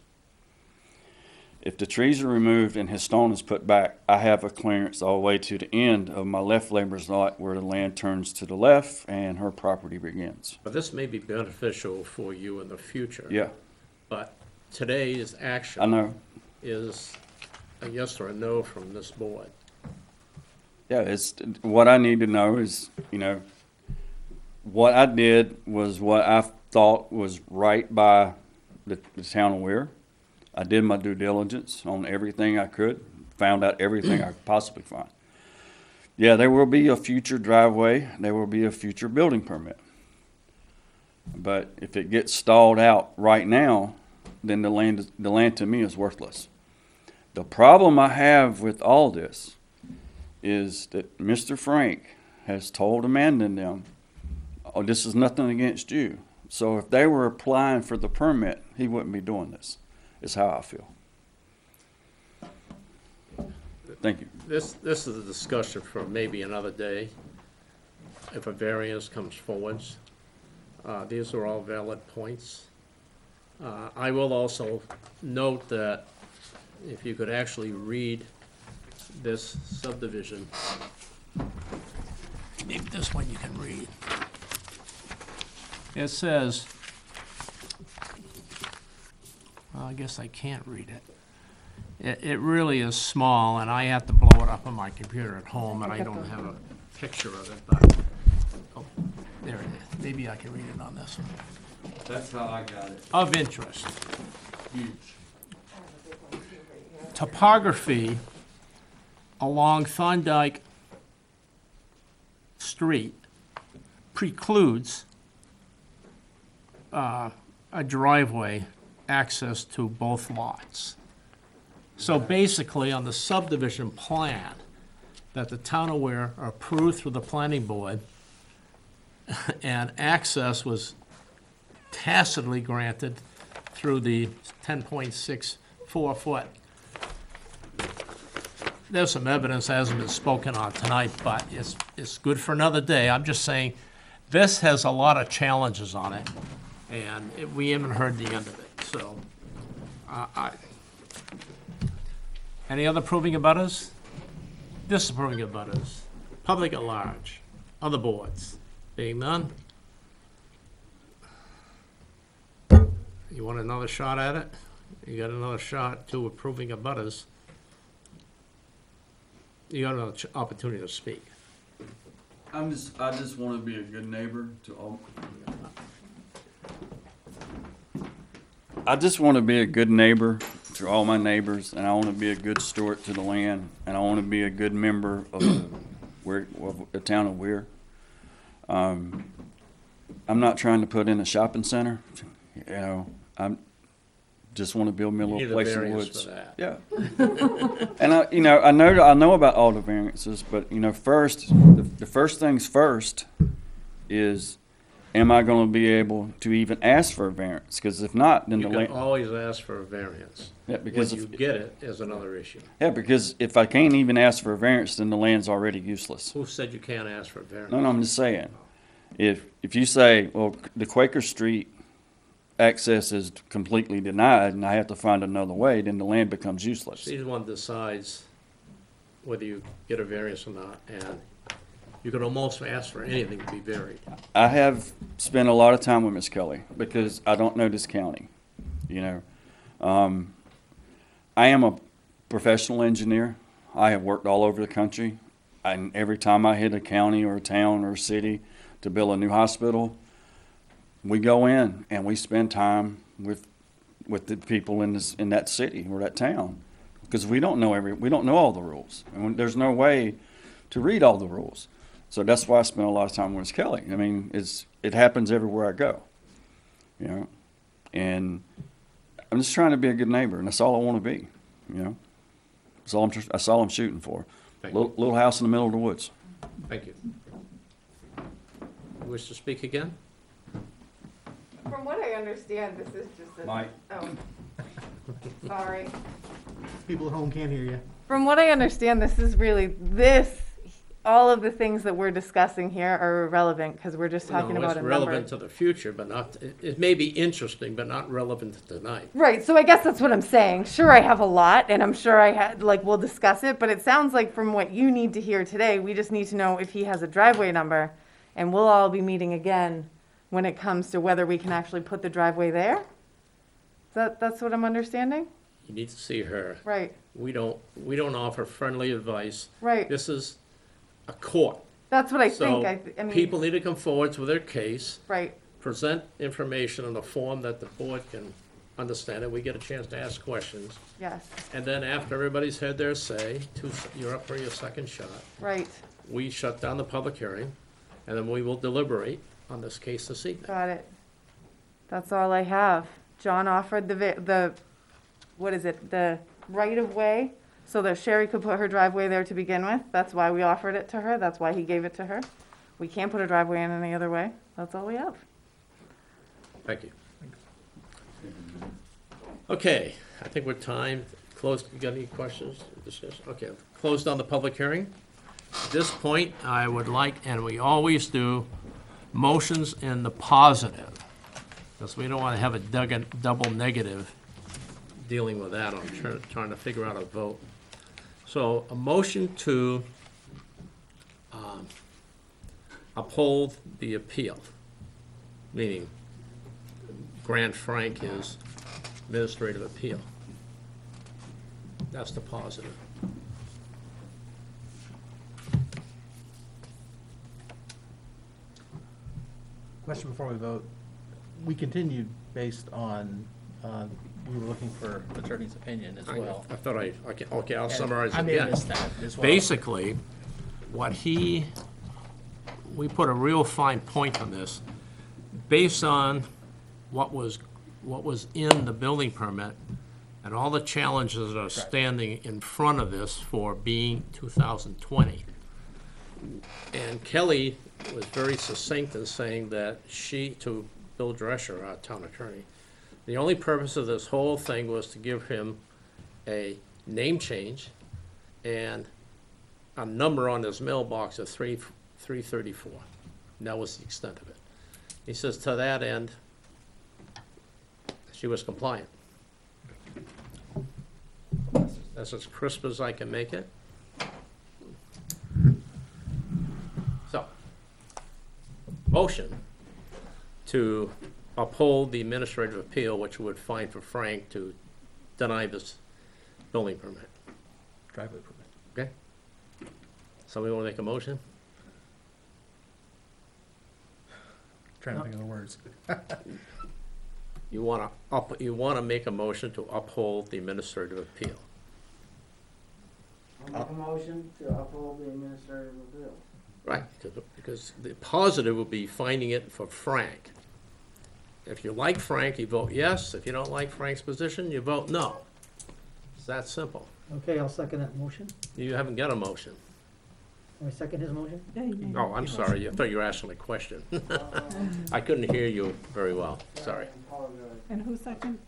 If the trees are removed and his stone is put back, I have a clearance all the way to the end of my left neighbor's lot where the land turns to the left and her property begins. But this may be beneficial for you in the future. Yeah, But today's I action know. is a yes or a no from this board. Yeah, it's what I need to know is, what I did was what I thought was right by the town of Ware. I did my due diligence on everything I could, found out everything I could possibly find. Yeah, there will be a future driveway, there will be a future building permit. But if it gets stalled out right now, then the land to me is worthless. The problem I have with all this is that Mr. Frank has told Amanda and them, oh, this is nothing against you. So if they were applying for the permit, he wouldn't be doing this, is how I feel. Thank you. This is a discussion for maybe another day, if a variance comes forward. These are all valid points. I will also note that if you could actually read this subdivision, maybe this one you can read. It says, well, I guess I can't read it. It really is small, and I have to blow it up on my computer at home, and I don't have a picture of it, but, oh, there it is. Maybe I can read it on this one. That's how I got it. Of interest. Huge. Topography along Thorndike Street precludes a driveway access to both lots. So basically, on the subdivision plan that the town of Ware approved through the planning board, and access was tacitly granted through the 10.64 foot. There's some evidence that hasn't been spoken on tonight, but it's good for another day. I'm just saying, this has a lot of challenges on it, and we haven't heard the end of it, so. Any other proving abutters? Disapproving abutters? Public at large? Other boards? Being none? You want another shot at it? You got another shot to approving abutters. You got another opportunity to speak. I just want to be a good neighbor to all. I just want to be a good neighbor to all my neighbors, and I want to be a good steward to the land, and I want to be a good member of the town of Weir. I'm not trying to put in a shopping center. You know, I'm just want to build me a You little need a place in the variance woods. for that. Yeah. And I know about all the variances, but the first things first is, am I going to be able to even ask for a variance? Because if not, then You the can land. always ask for a variance. Yeah, When because you get it is another issue. because if I can't even ask for a variance, then the land's already useless. Who said you can't ask for a variance? No, I'm just saying, if you say, well, the Quaker Street access is completely denied, and I have to find another way, then the land becomes useless. She's the one that decides whether you get a variance or not, and you can almost ask for anything to be varied. I have spent a lot of time with Miss Kelly because I don't know this county, you know. I am a professional engineer. I have worked all over the country, and every time I hit a county or a town or a city to build a new hospital, we go in and we spend time with the people in that city or that town, because we don't know all the rules, and there's no way to read all the rules. So that's why I spend a lot of time with Miss Kelly. I mean, it happens everywhere I go, you know, and I'm just trying to be a good neighbor, and that's all I want to be, you know. That's all I'm shooting for. Thank you. Little house in the middle of the woods. Thank you. Wish to speak again? From what I understand, this is just a. Mike. Oh. Sorry. People at home can't hear you. From what I understand, all of the things that we're discussing here are irrelevant because we're just talking No, about a it's number. relevant to the future, but not, it may be interesting, but not relevant to tonight. Right, so I guess that's what I'm saying. Sure, I have a lot, and I'm sure we'll discuss it, but it sounds like from what you need to hear today, we just need to know if he has a driveway number, and we'll all be meeting again when it comes to whether we can actually put the driveway there? That's what I'm understanding? You need to see her. Right, We don't offer friendly advice. right. This is a court. That's what I So think. I mean, people need to come forward with their case, right, present information in a form that the board can understand it. We get a chance to ask questions. yes, And then after everybody's had their say, you're up for your second shot. right. We shut down the public hearing, and then we will deliberate on this case this evening. Got it. That's all I have. John offered the right of way so that Sherry could put her driveway there to begin with. That's why we offered it to her. That's why he gave it to her. We can't put a driveway in any other way. That's all we have. Thank you. Okay, I think we're timed. Closed. You got any questions? Okay, closed on the public hearing. At this point, I would like, and we always do, motions in the positive, because we don't want to have a double negative dealing with that. I'm trying to figure out a vote. So a motion to uphold the appeal, meaning grant Frank his administrative appeal. That's the positive. Question before we vote. We continued based on, we were looking for attorney's opinion as well. I thought okay, I'll summarize I it may have again. missed that as well. Basically, we put a real fine point on this, based on what was in the building permit and all the challenges that are standing in front of this for being 2020. And Kelly was very succinct in saying that to Bill Drescher, our town attorney, the only purpose of this whole thing was to give him a name change and a number on his mailbox of 334. And that was the extent of it. He says, to that end, she was compliant. That's as crisp as I can make it. So, motion to uphold the administrative appeal, which would fine for Frank to deny this building permit. Driveway permit. Okay? Somebody want to make a motion? trying to think of the words. You want to make a motion to uphold the administrative appeal. I'll make a motion to uphold the administrative appeal. Right, because the positive would be finding it for Frank. If you like Frank, you vote yes. If you don't like Frank's position, you vote no. It's that simple. Okay, I'll second that motion. You haven't got a motion. I second his motion? Oh, I'm sorry, I thought you were asking a question. I couldn't hear you very well, sorry. And who second?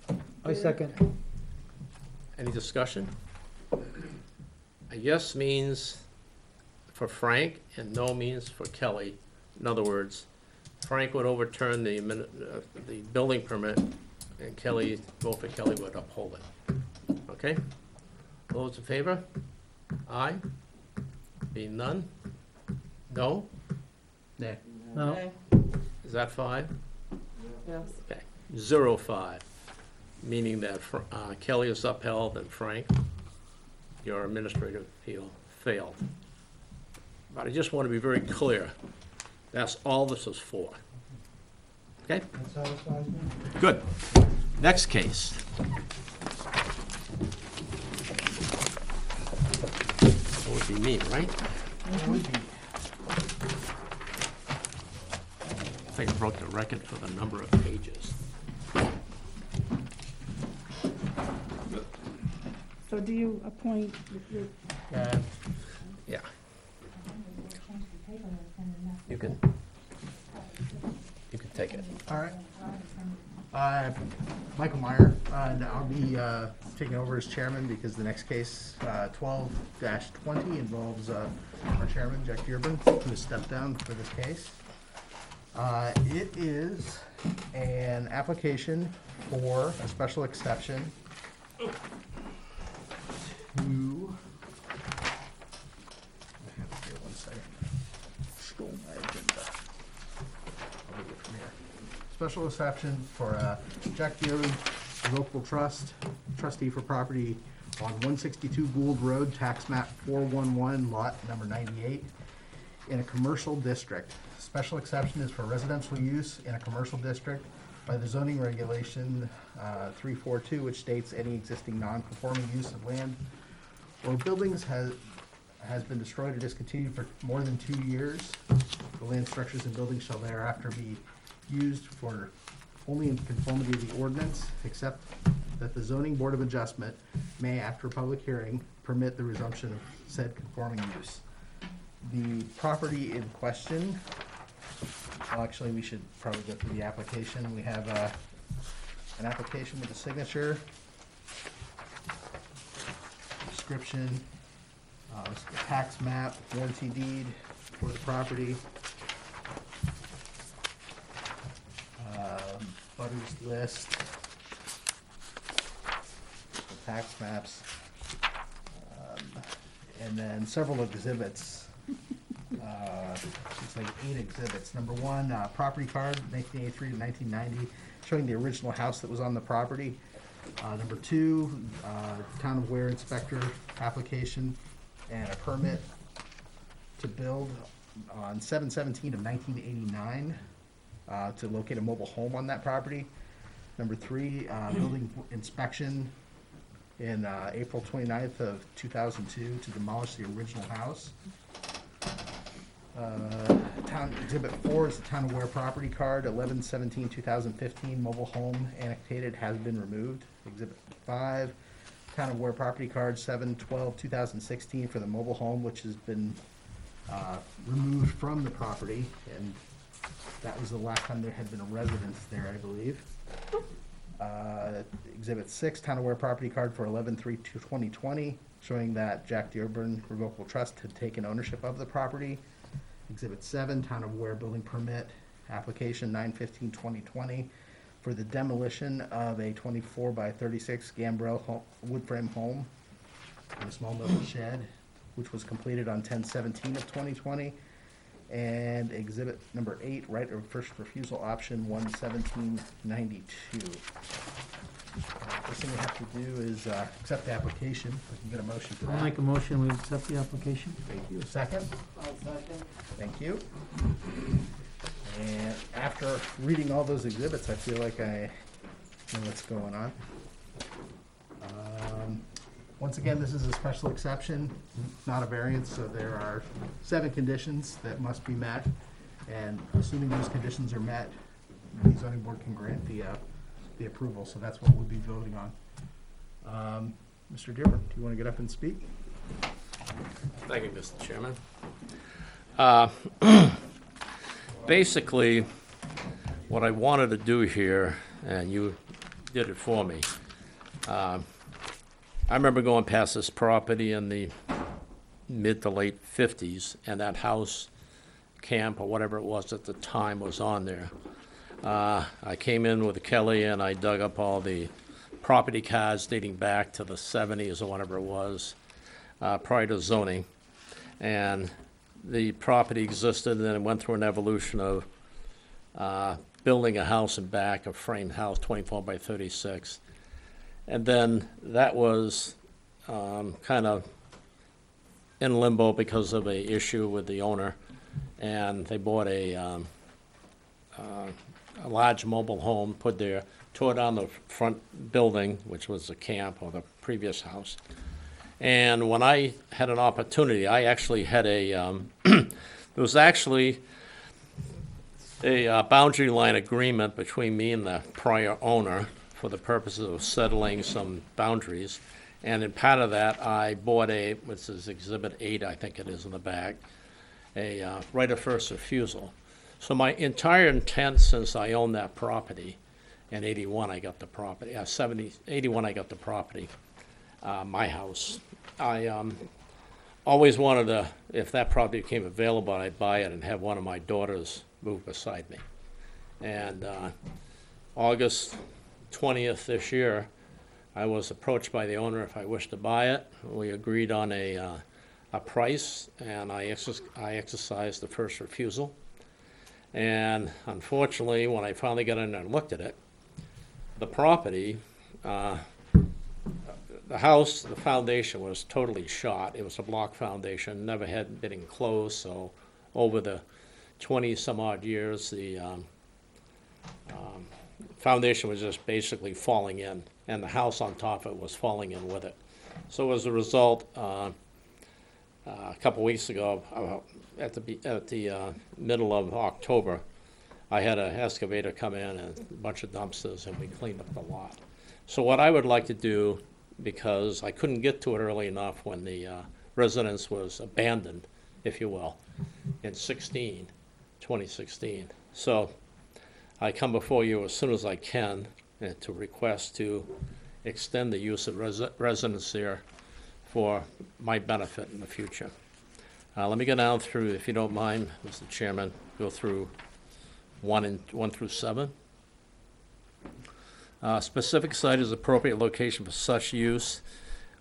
I second. Any discussion? A yes means for Frank and no means for Kelly. In other words, Frank would overturn the building permit and Kelly, vote for Kelly would uphold it. Okay? Those in favor? Aye? Being none? No? Nay. No. Okay. Is that 5? Yes. Okay, 0-5, meaning that Kelly is upheld and Frank, your administrative appeal failed. But I just want to be very clear, that's all this is for. Okay? That satisfies me? Good. Next case. That would be me, right? It would be. I think I broke the record for the number of pages. So do you appoint your Yeah. You can take it. All right. Michael Meyer, and I'll be taking over as chairman because the next case, 12-20, involves our chairman, Jack Dearborn, who has stepped down for this case. It is an application for a special exception to, I have it here, 1 second. Scroll my agenda. I'll read it from here. Special exception for Jack Dearborn, Revocable Trust, trustee for property on 162 Gould Road, tax map 411, lot number 98, in a commercial district. Special exception is for residential use in a commercial district by the zoning regulation 342, which states any existing non-conforming use of land or buildings has been destroyed or discontinued for more than 2 years. The land structures and buildings shall thereafter be used for only in conformity with the ordinance, except that the zoning board of adjustment may, after a public hearing, permit the resumption of said conforming use. The property in question, well, actually, we should probably go through the application. We have an application with a signature, description, tax map, warranty deed for the property, butters list, the tax maps, and then several exhibits. It's like 8 exhibits. Number 1, property card, 1983 to 1990, showing the original house that was on the property. Number 2, town of Ware inspector application and a permit to build on 7/17 of 1989 to locate a mobile home on that property. Number 3, building inspection in April 29th of 2002 to demolish the original house. Town Exhibit 4 is the Town of Ware property card, 11/17/2015, mobile home annexated has been removed. Exhibit 5, Town of Ware property card, 7/12/2016 for the mobile home, which has been removed from the property, and that was the last time there had been a residence there, I believe. Exhibit 6, Town of Ware property card for 11/3/2020, showing that Jack Dearborn Revocable Trust had taken ownership of the property. Exhibit 7, Town of Ware building permit, application 9/15/2020 for the demolition of a 24 by 36 gambrel wood frame home and a small metal shed, which was completed on 10/17/2020. And exhibit number 8, right of first refusal option, 1/17/92. First thing we have to do is accept the application. We can get a motion for that. I'll make a motion, we accept the application. Thank you. A second? I'll second. Thank you. And after reading all those exhibits, I feel like I know what's going on. Once again, this is a special exception, not a variance, so there are 7 conditions that must be met. And assuming those conditions are met, the zoning board can grant the approval, so that's what we'll be voting on. Mr. Dearborn, do you want to get up and speak? Thank you, Mr. Chairman. Basically, what I wanted to do here, and you did it for me, I remember going past this property in the mid to late 50s, and that house, camp, or whatever it was at the time, was on there. I came in with Kelly, and I dug up all the property cards dating back to the 70s or whatever it was, prior to zoning. And the property existed, and then it went through an evolution of building a house in back, a framed house, 24 by 36. And then that was kind of in limbo because of a issue with the owner, and they bought a large mobile home, put there, tore down the front building, which was the camp or the previous house. And when I had an opportunity, I actually had there was actually a boundary line agreement between me and the prior owner for the purposes of settling some boundaries. And in part of that, I bought which is Exhibit 8, I think it is in the back, a right of first refusal. So my entire intent since I owned that property, in 81 I got the property, 81 I got the property, my house. I always wanted to, if that property became available, I'd buy it and have one of my daughters move beside me. And August 20th this year, I was approached by the owner if I wished to buy it. We agreed on a price, and I exercised the first refusal. And unfortunately, when I finally got in there and looked at it, the property, the house, the foundation was totally shot. It was a block foundation, never had been enclosed, so over the 20-some-odd years, the foundation was just basically falling in, and the house on top of it was falling in with it. So as a result, a couple weeks ago, at the middle of October, I had an excavator come in and a bunch of dumpsters, and we cleaned up the lot. So what I would like to do, because I couldn't get to it early enough when the residence was abandoned, if you will, in 2016. So I come before you as soon as I can to request to extend the use of residence there for my benefit in the future. Let me go down through, if you don't mind, Mr. Chairman, go through 1 through 7. Specific site is appropriate location for such use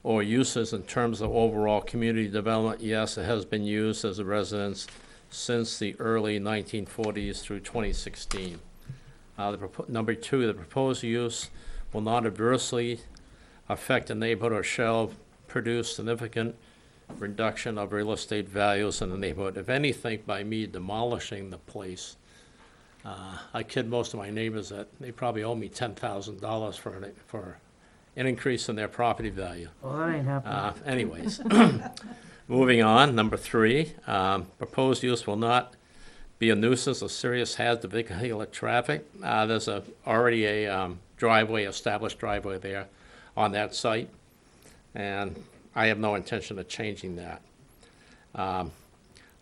or uses in terms of overall community development. Yes, it has been used as a residence since the early 1940s through 2016. Number 2, the proposed use will not adversely affect the neighborhood or shall produce significant reduction of real estate values in the neighborhood. If anything, by me demolishing the place, I kid most of my neighbors that they probably owe me $10,000 for an increase in their property value. Well, that ain't happening. Anyways, moving on, number 3, proposed use will not be a nuisance or serious hazard to vehicular traffic. There's already a established driveway there on that site, and I have no intention of changing that.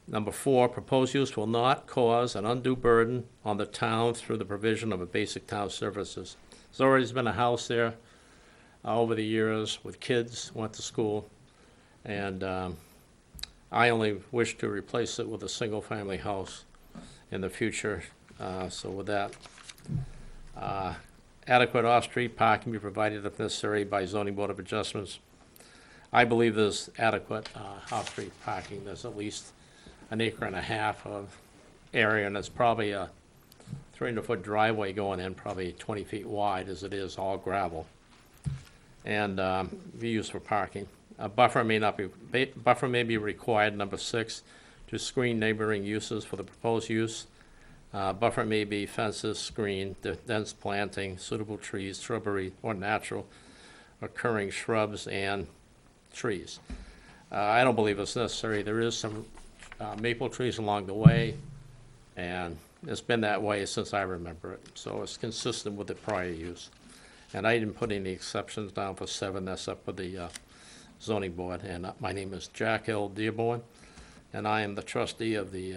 Number 4, proposed use will not cause an undue burden on the town through the provision of a basic town services. There's already been a house there over the years with kids, went to school, and I only wish to replace it with a single-family house in the future. So with that, adequate off-street parking be provided if necessary by zoning board of adjustments. I believe there's adequate off-street parking. There's at least an acre and a half of area, and it's probably a 300-foot driveway going in, probably 20 feet wide as it is, all gravel, and be used for parking. A buffer may be required, number 6, to screen neighboring uses for the proposed use. Buffer may be fences, screen, dense planting, suitable trees, shrubbery, or natural occurring shrubs and trees. I don't believe it's necessary. There is some maple trees along the way, and it's been that way since I remember it. So it's consistent with the prior use. And I didn't put any exceptions down for 7. That's up for the zoning board. And my name is Jack L. Dearborn, and I am the trustee of the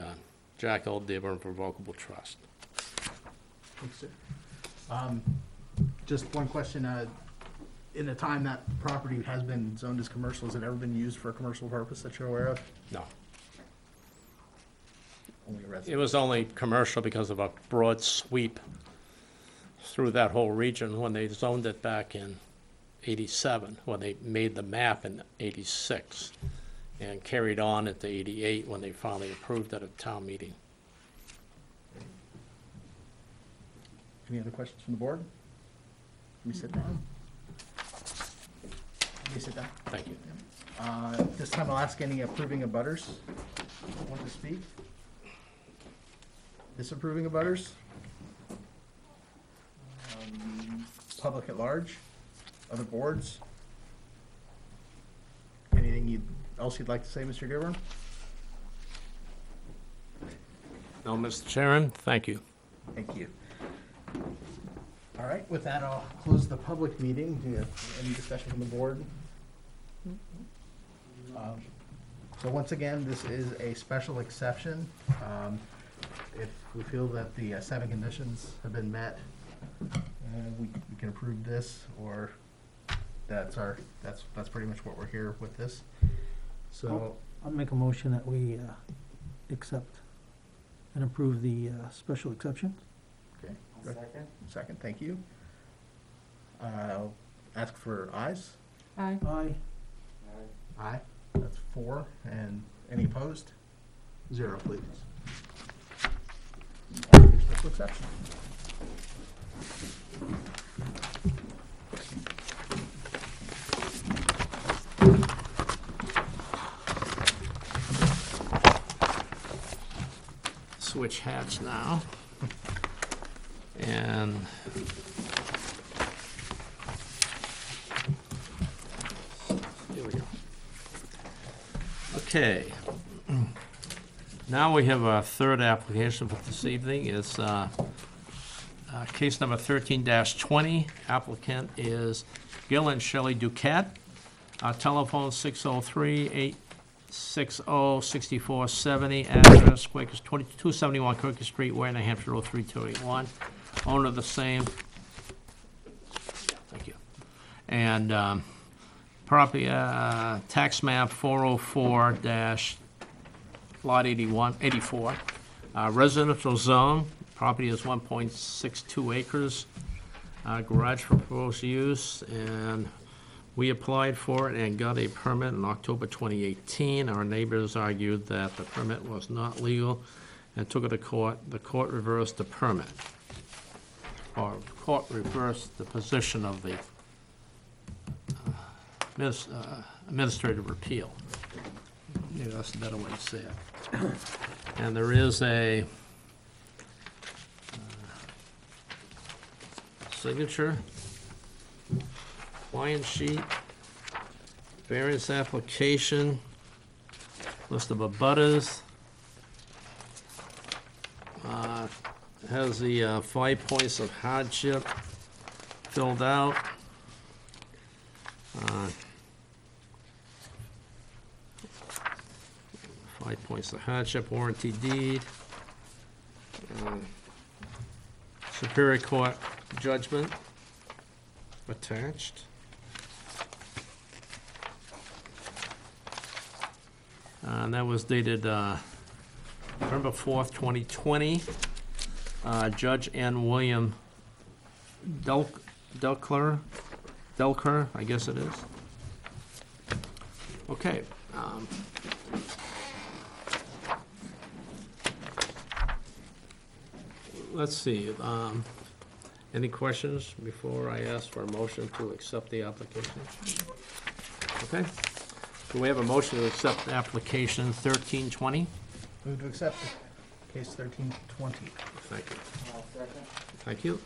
Jack L. Dearborn Revocable Trust. Thanks, sir. Just one question, in the time that property has been zoned as commercial, has it ever been used for a commercial purpose that you're aware of? No. Only It residential? was only commercial because of a broad sweep through that whole region when they zoned it back in 87, when they made the map in 86, and carried on into 88 when they finally approved it at a town meeting. Any other questions from the board? Let me sit down. Let me sit down. Thank you. This time I'll ask any approving abutters want to speak. Disapproving abutters? Public at large? Other boards? Anything else you'd like to say, Mr. Dearborn? No, Mr. Chairman, thank you. Thank you. All right, with that, I'll close the public meeting. Do you have any discussion from the board? So once again, this is a special exception. If we feel that the 7 conditions have been met, we can approve this, or that's pretty much what we're here with this. So, I'll make a motion that we accept and approve the special exception. okay. Second, thank you. I'll ask for ayes. Aye. Aye. Aye. That's 4. And any opposed? 0, please. Special exception. Switch hats now. And here we go. Okay. Now we have a third application for this evening. It's case number 13-20. Applicant is Gil and Shelley Duquette. Telephone 603-860-6470. Address Quakers 2271 Quaker Street, Ware, New Hampshire 03281. Owner of the same. Thank you. And property tax map 404 Lot 84. Residential zone, property is 1.62 acres. Garage for proposed use, and we applied for it and got a permit in October 2018. Our neighbors argued that the permit was not legal and took it to court. The court reversed the permit, or court reversed the position of the administrative appeal. Maybe that's a better way to say it. And there is a signature, client sheet, variance application, list of abutters. Has the 5 points of hardship filled out. 5 points of hardship, warranty deed, Superior Court judgment attached. And that was dated November 4th, 2020. Judge N. William Delker, I guess it is. Okay. Let's see, any questions before I ask for a motion to accept the application? Okay, so we have a motion to accept application 1320. Move to accept case 1320. Thank you. Thank you.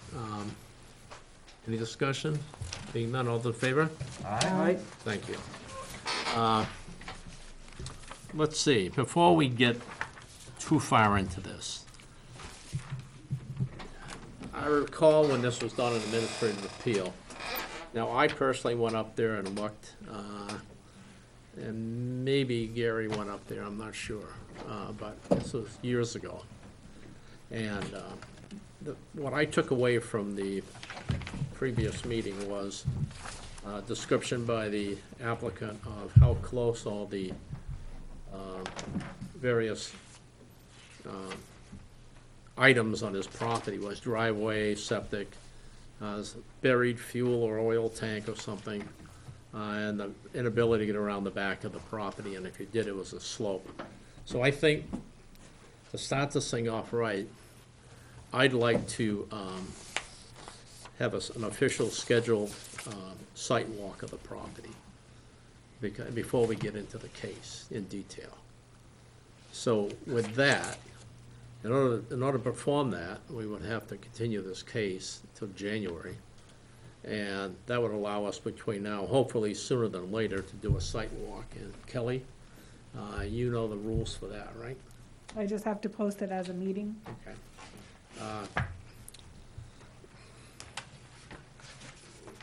Any discussion? Being none, all in favor? Aye. Thank you. Let's see, before we get too far into this, I recall when this was done in administrative appeal. Now, I personally went up there and looked, and maybe Gary went up there, I'm not sure, but this was years ago. And what I took away from the previous meeting was a description by the applicant of how close all the various items on his property was: driveway, septic, buried fuel or oil tank or something, and the inability to get around the back of the property, and if you did, it was a slope. So I think, to start this thing off right, I'd like to have an official scheduled site walk of the property before we get into the case in detail. So with that, in order to perform that, we would have to continue this case until January. And that would allow us between now, hopefully sooner than later, to do a site walk. And Kelly, you know the rules for that, right? I just have to post it as a meeting. Okay.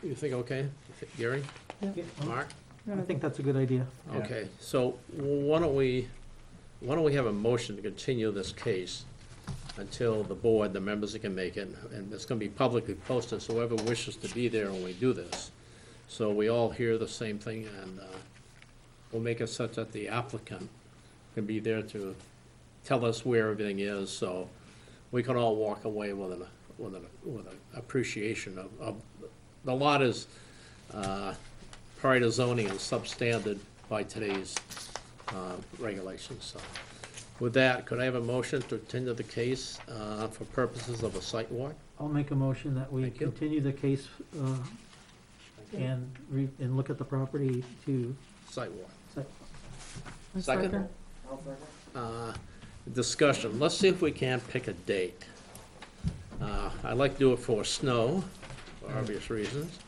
You think okay? Gary? Mark? I think that's a good idea. Okay, so why don't we have a motion to continue this case until the board, the members that can make it, and it's gonna be publicly posted, so whoever wishes to be there when we do this. So we all hear the same thing, and we'll make it such that the applicant can be there to tell us where everything is, so we can all walk away with an appreciation of, the lot is, prior to zoning and substandard by today's regulations, so. With that, could I have a motion to continue the case for purposes of a site walk? I'll make a motion that we Thank you. continue the case and look at the property to, Site walk. A Second? Discussion, let's see if we can pick a date. I'd like to do it for snow, for obvious reasons.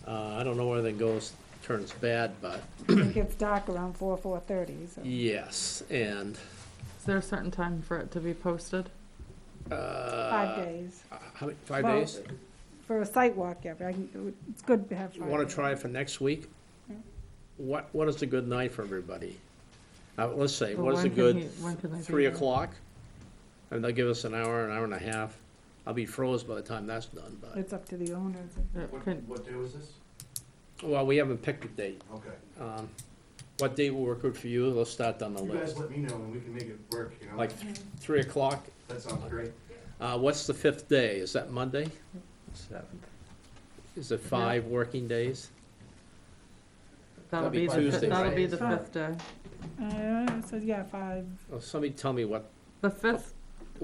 I don't know where everything turns bad, but It gets dark around 4:30, so. yes, and Is there a certain time for it to be posted? 5 days. how many, 5 Well, days? For a site walk, yeah, but it's good to have You 5 wanna days. try it for next week? Yeah. What is a good night for everybody? Let's say, Well, what is a when can good, when can they be 3 there? o'clock? And they'll give us an hour and a half. I'll be froze by the time that's done, but, It's up to the owners. Yeah, can- What day was this? well, we haven't picked a date. Okay. What date will work good for you? Let's start down the You guys list. let me know and we can make it work, you know? Like 3 o'clock? That sounds great. What's the 5th day? Is that Monday? 7th. Is it 5 working days? That'll be be Tuesday, that'll be right? the 5th day. So, yeah, 5, Oh, somebody tell me what. The 5th,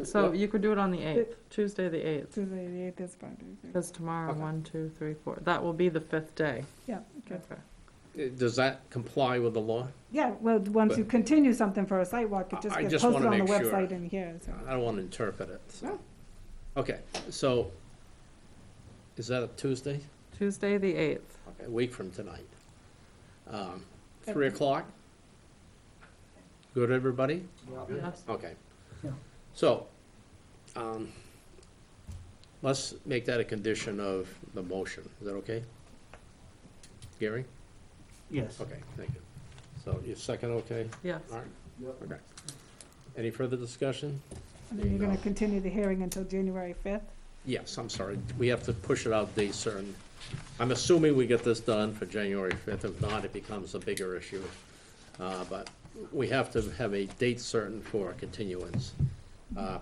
so what- you could do it on the 8th, Tuesday the 8th. Tuesday, the 8th is 5 days. Because tomorrow, Okay. 1, 2, 3, 4, that will be the 5th day. Yeah, okay. Does that comply with the law? Yeah, well, once But- you continue something for a site walk, it just I gets just posted wanna on the make sure. website in here, so. I don't want to interpret it, so. Okay, so, is that a Tuesday? Tuesday the 8th. Okay, a week from tonight. 3 o'clock? Good, everybody? Yes. Okay. Yeah. So, let's make that a condition of the motion. Is that okay? Gary? yes. Okay, thank you. So, your second, okay? Yes. Mark? Okay. Any further discussion? And then you're gonna continue the hearing until January 5th? Yes, I'm sorry, we have to push it out date certain. I'm assuming we get this done for January 5th, if not, it becomes a bigger issue. But we have to have a date certain for a continuance.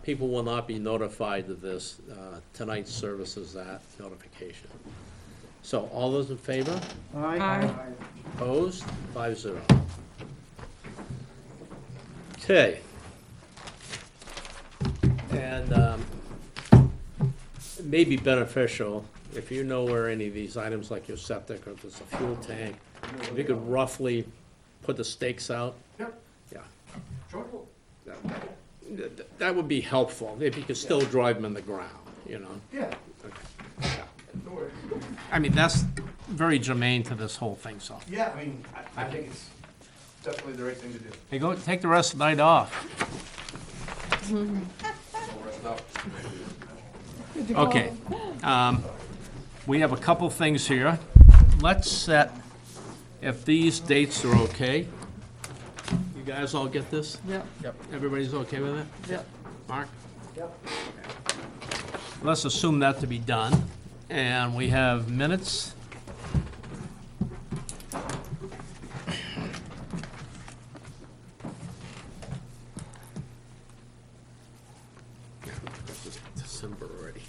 People will not be notified of this, tonight's service is that notification. So, all those in favor? Aye. Opposed? 5-0. Okay. And it may be beneficial if you know where any of these items, like your septic, or if it's a fuel tank, if you could roughly put the stakes out. Yep. Yeah. Sure. That would be helpful, if you could still drive them in the ground, you know? Yeah. I mean, that's very germane to this whole thing, so. Yeah, I mean, I think it's definitely the right thing to do. Hey, go, take the rest of the night off. Okay, we have a couple things here. Let's set, if these dates are okay. You guys all get this? Yep, Everybody's okay with it? yep. Mark? Yep. Let's assume that to be done, and we have minutes. This is December already.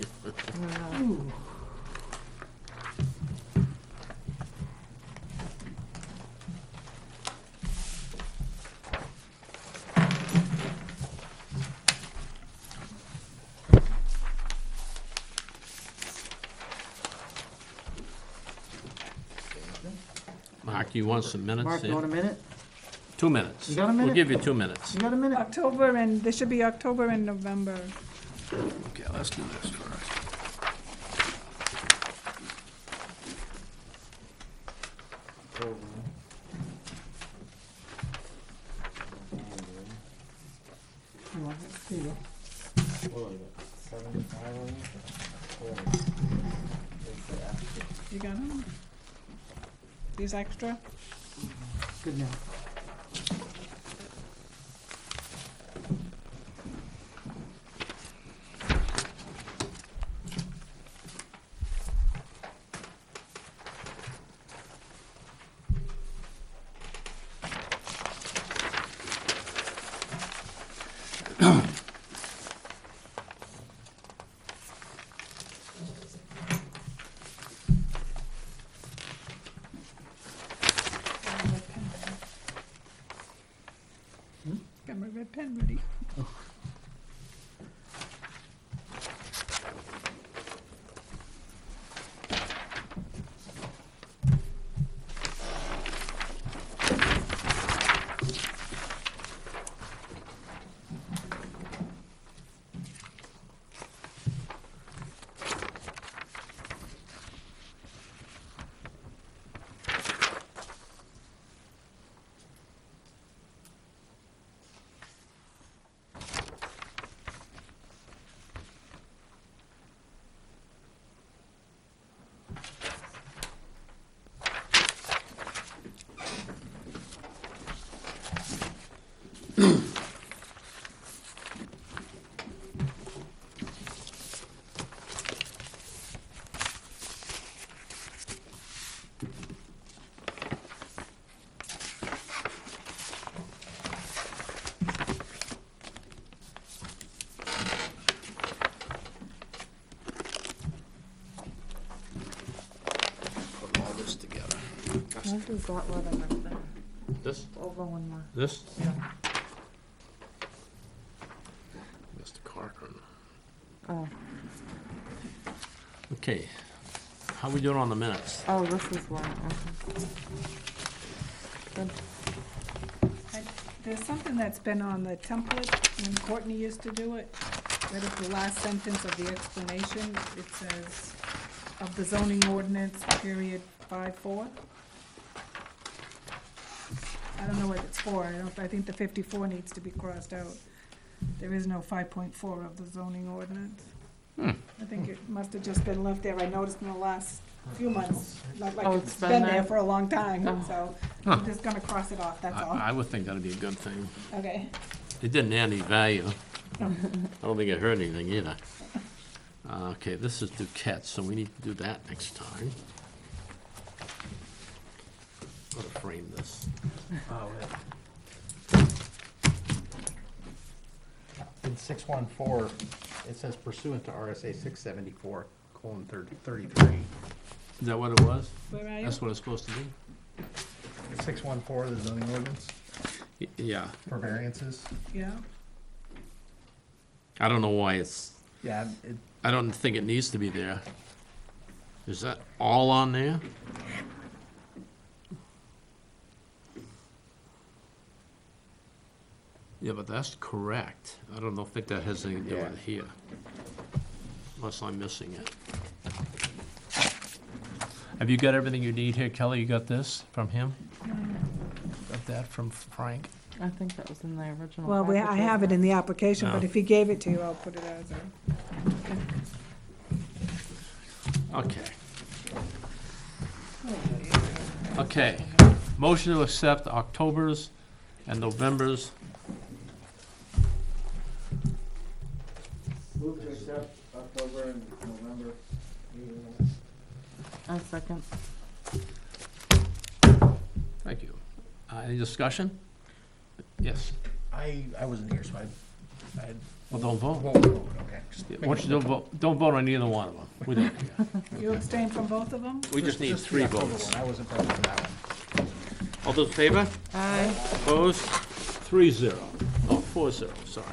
Mark, you want some minutes Mark, you want a there? minute? 2 minutes. You got a We'll minute? give you 2 minutes. You got a minute? October and, there should be October and November. Okay, let's do this first. You want it? Here you go. You got them? These extra? Good now. Got my red pen ready. Put all this together. What is that letter right there? This? Over one more. This? Yeah. Mr. Corcoran. Oh, Okay, how we doing on the minutes? oh, this is one, okay. Good. There's something that's been on the template when Courtney used to do it. Right at the last sentence of the explanation, it says, of the zoning ordinance, period 5-4. I don't know what it's for. I think the 54 needs to be crossed out. There is no 5.4 of the zoning ordinance. I think it must have just been left there. I noticed in the last few months, like Oh, it's been there for a long time, Oh. so Huh. I'm just gonna cross it off, that's all. I would think that'd be a good thing. Okay. It didn't add any value. I don't think it hurt anything either. Okay, this is Duquette, so we need to do that next time. I'm gonna frame this. In 614, it says pursuant to RSA 674:33. Is that what it was? Where are you? That's what it's supposed to be? 614, the zoning ordinance Yeah, for variances. Yeah. I don't know why it's, Yeah, I don't think it needs to be there. Is that all on there? Yeah, but that's correct. I don't think that has anything to do with it here. Unless I'm missing it. Have you got everything you need here, Kelly? You got this from him? Got that from Frank? I think that was in the original. Well, I package, have it wasn't in the application, but No. if he gave it to you, I'll put it as a. Okay. Okay, motion to accept October's and November's. Move to accept October and November meeting minutes. A second. Thank you. Any discussion? Yes. I wasn't here, so I Well, don't vote. won't vote, okay. Just Why don't you don't vote on either one of them. We don't care. You abstain from both of them? We just need the 3 October votes. one. I wasn't present for that one. All those in favor? Aye. Opposed? 3-0. Oh, 4-0, sorry.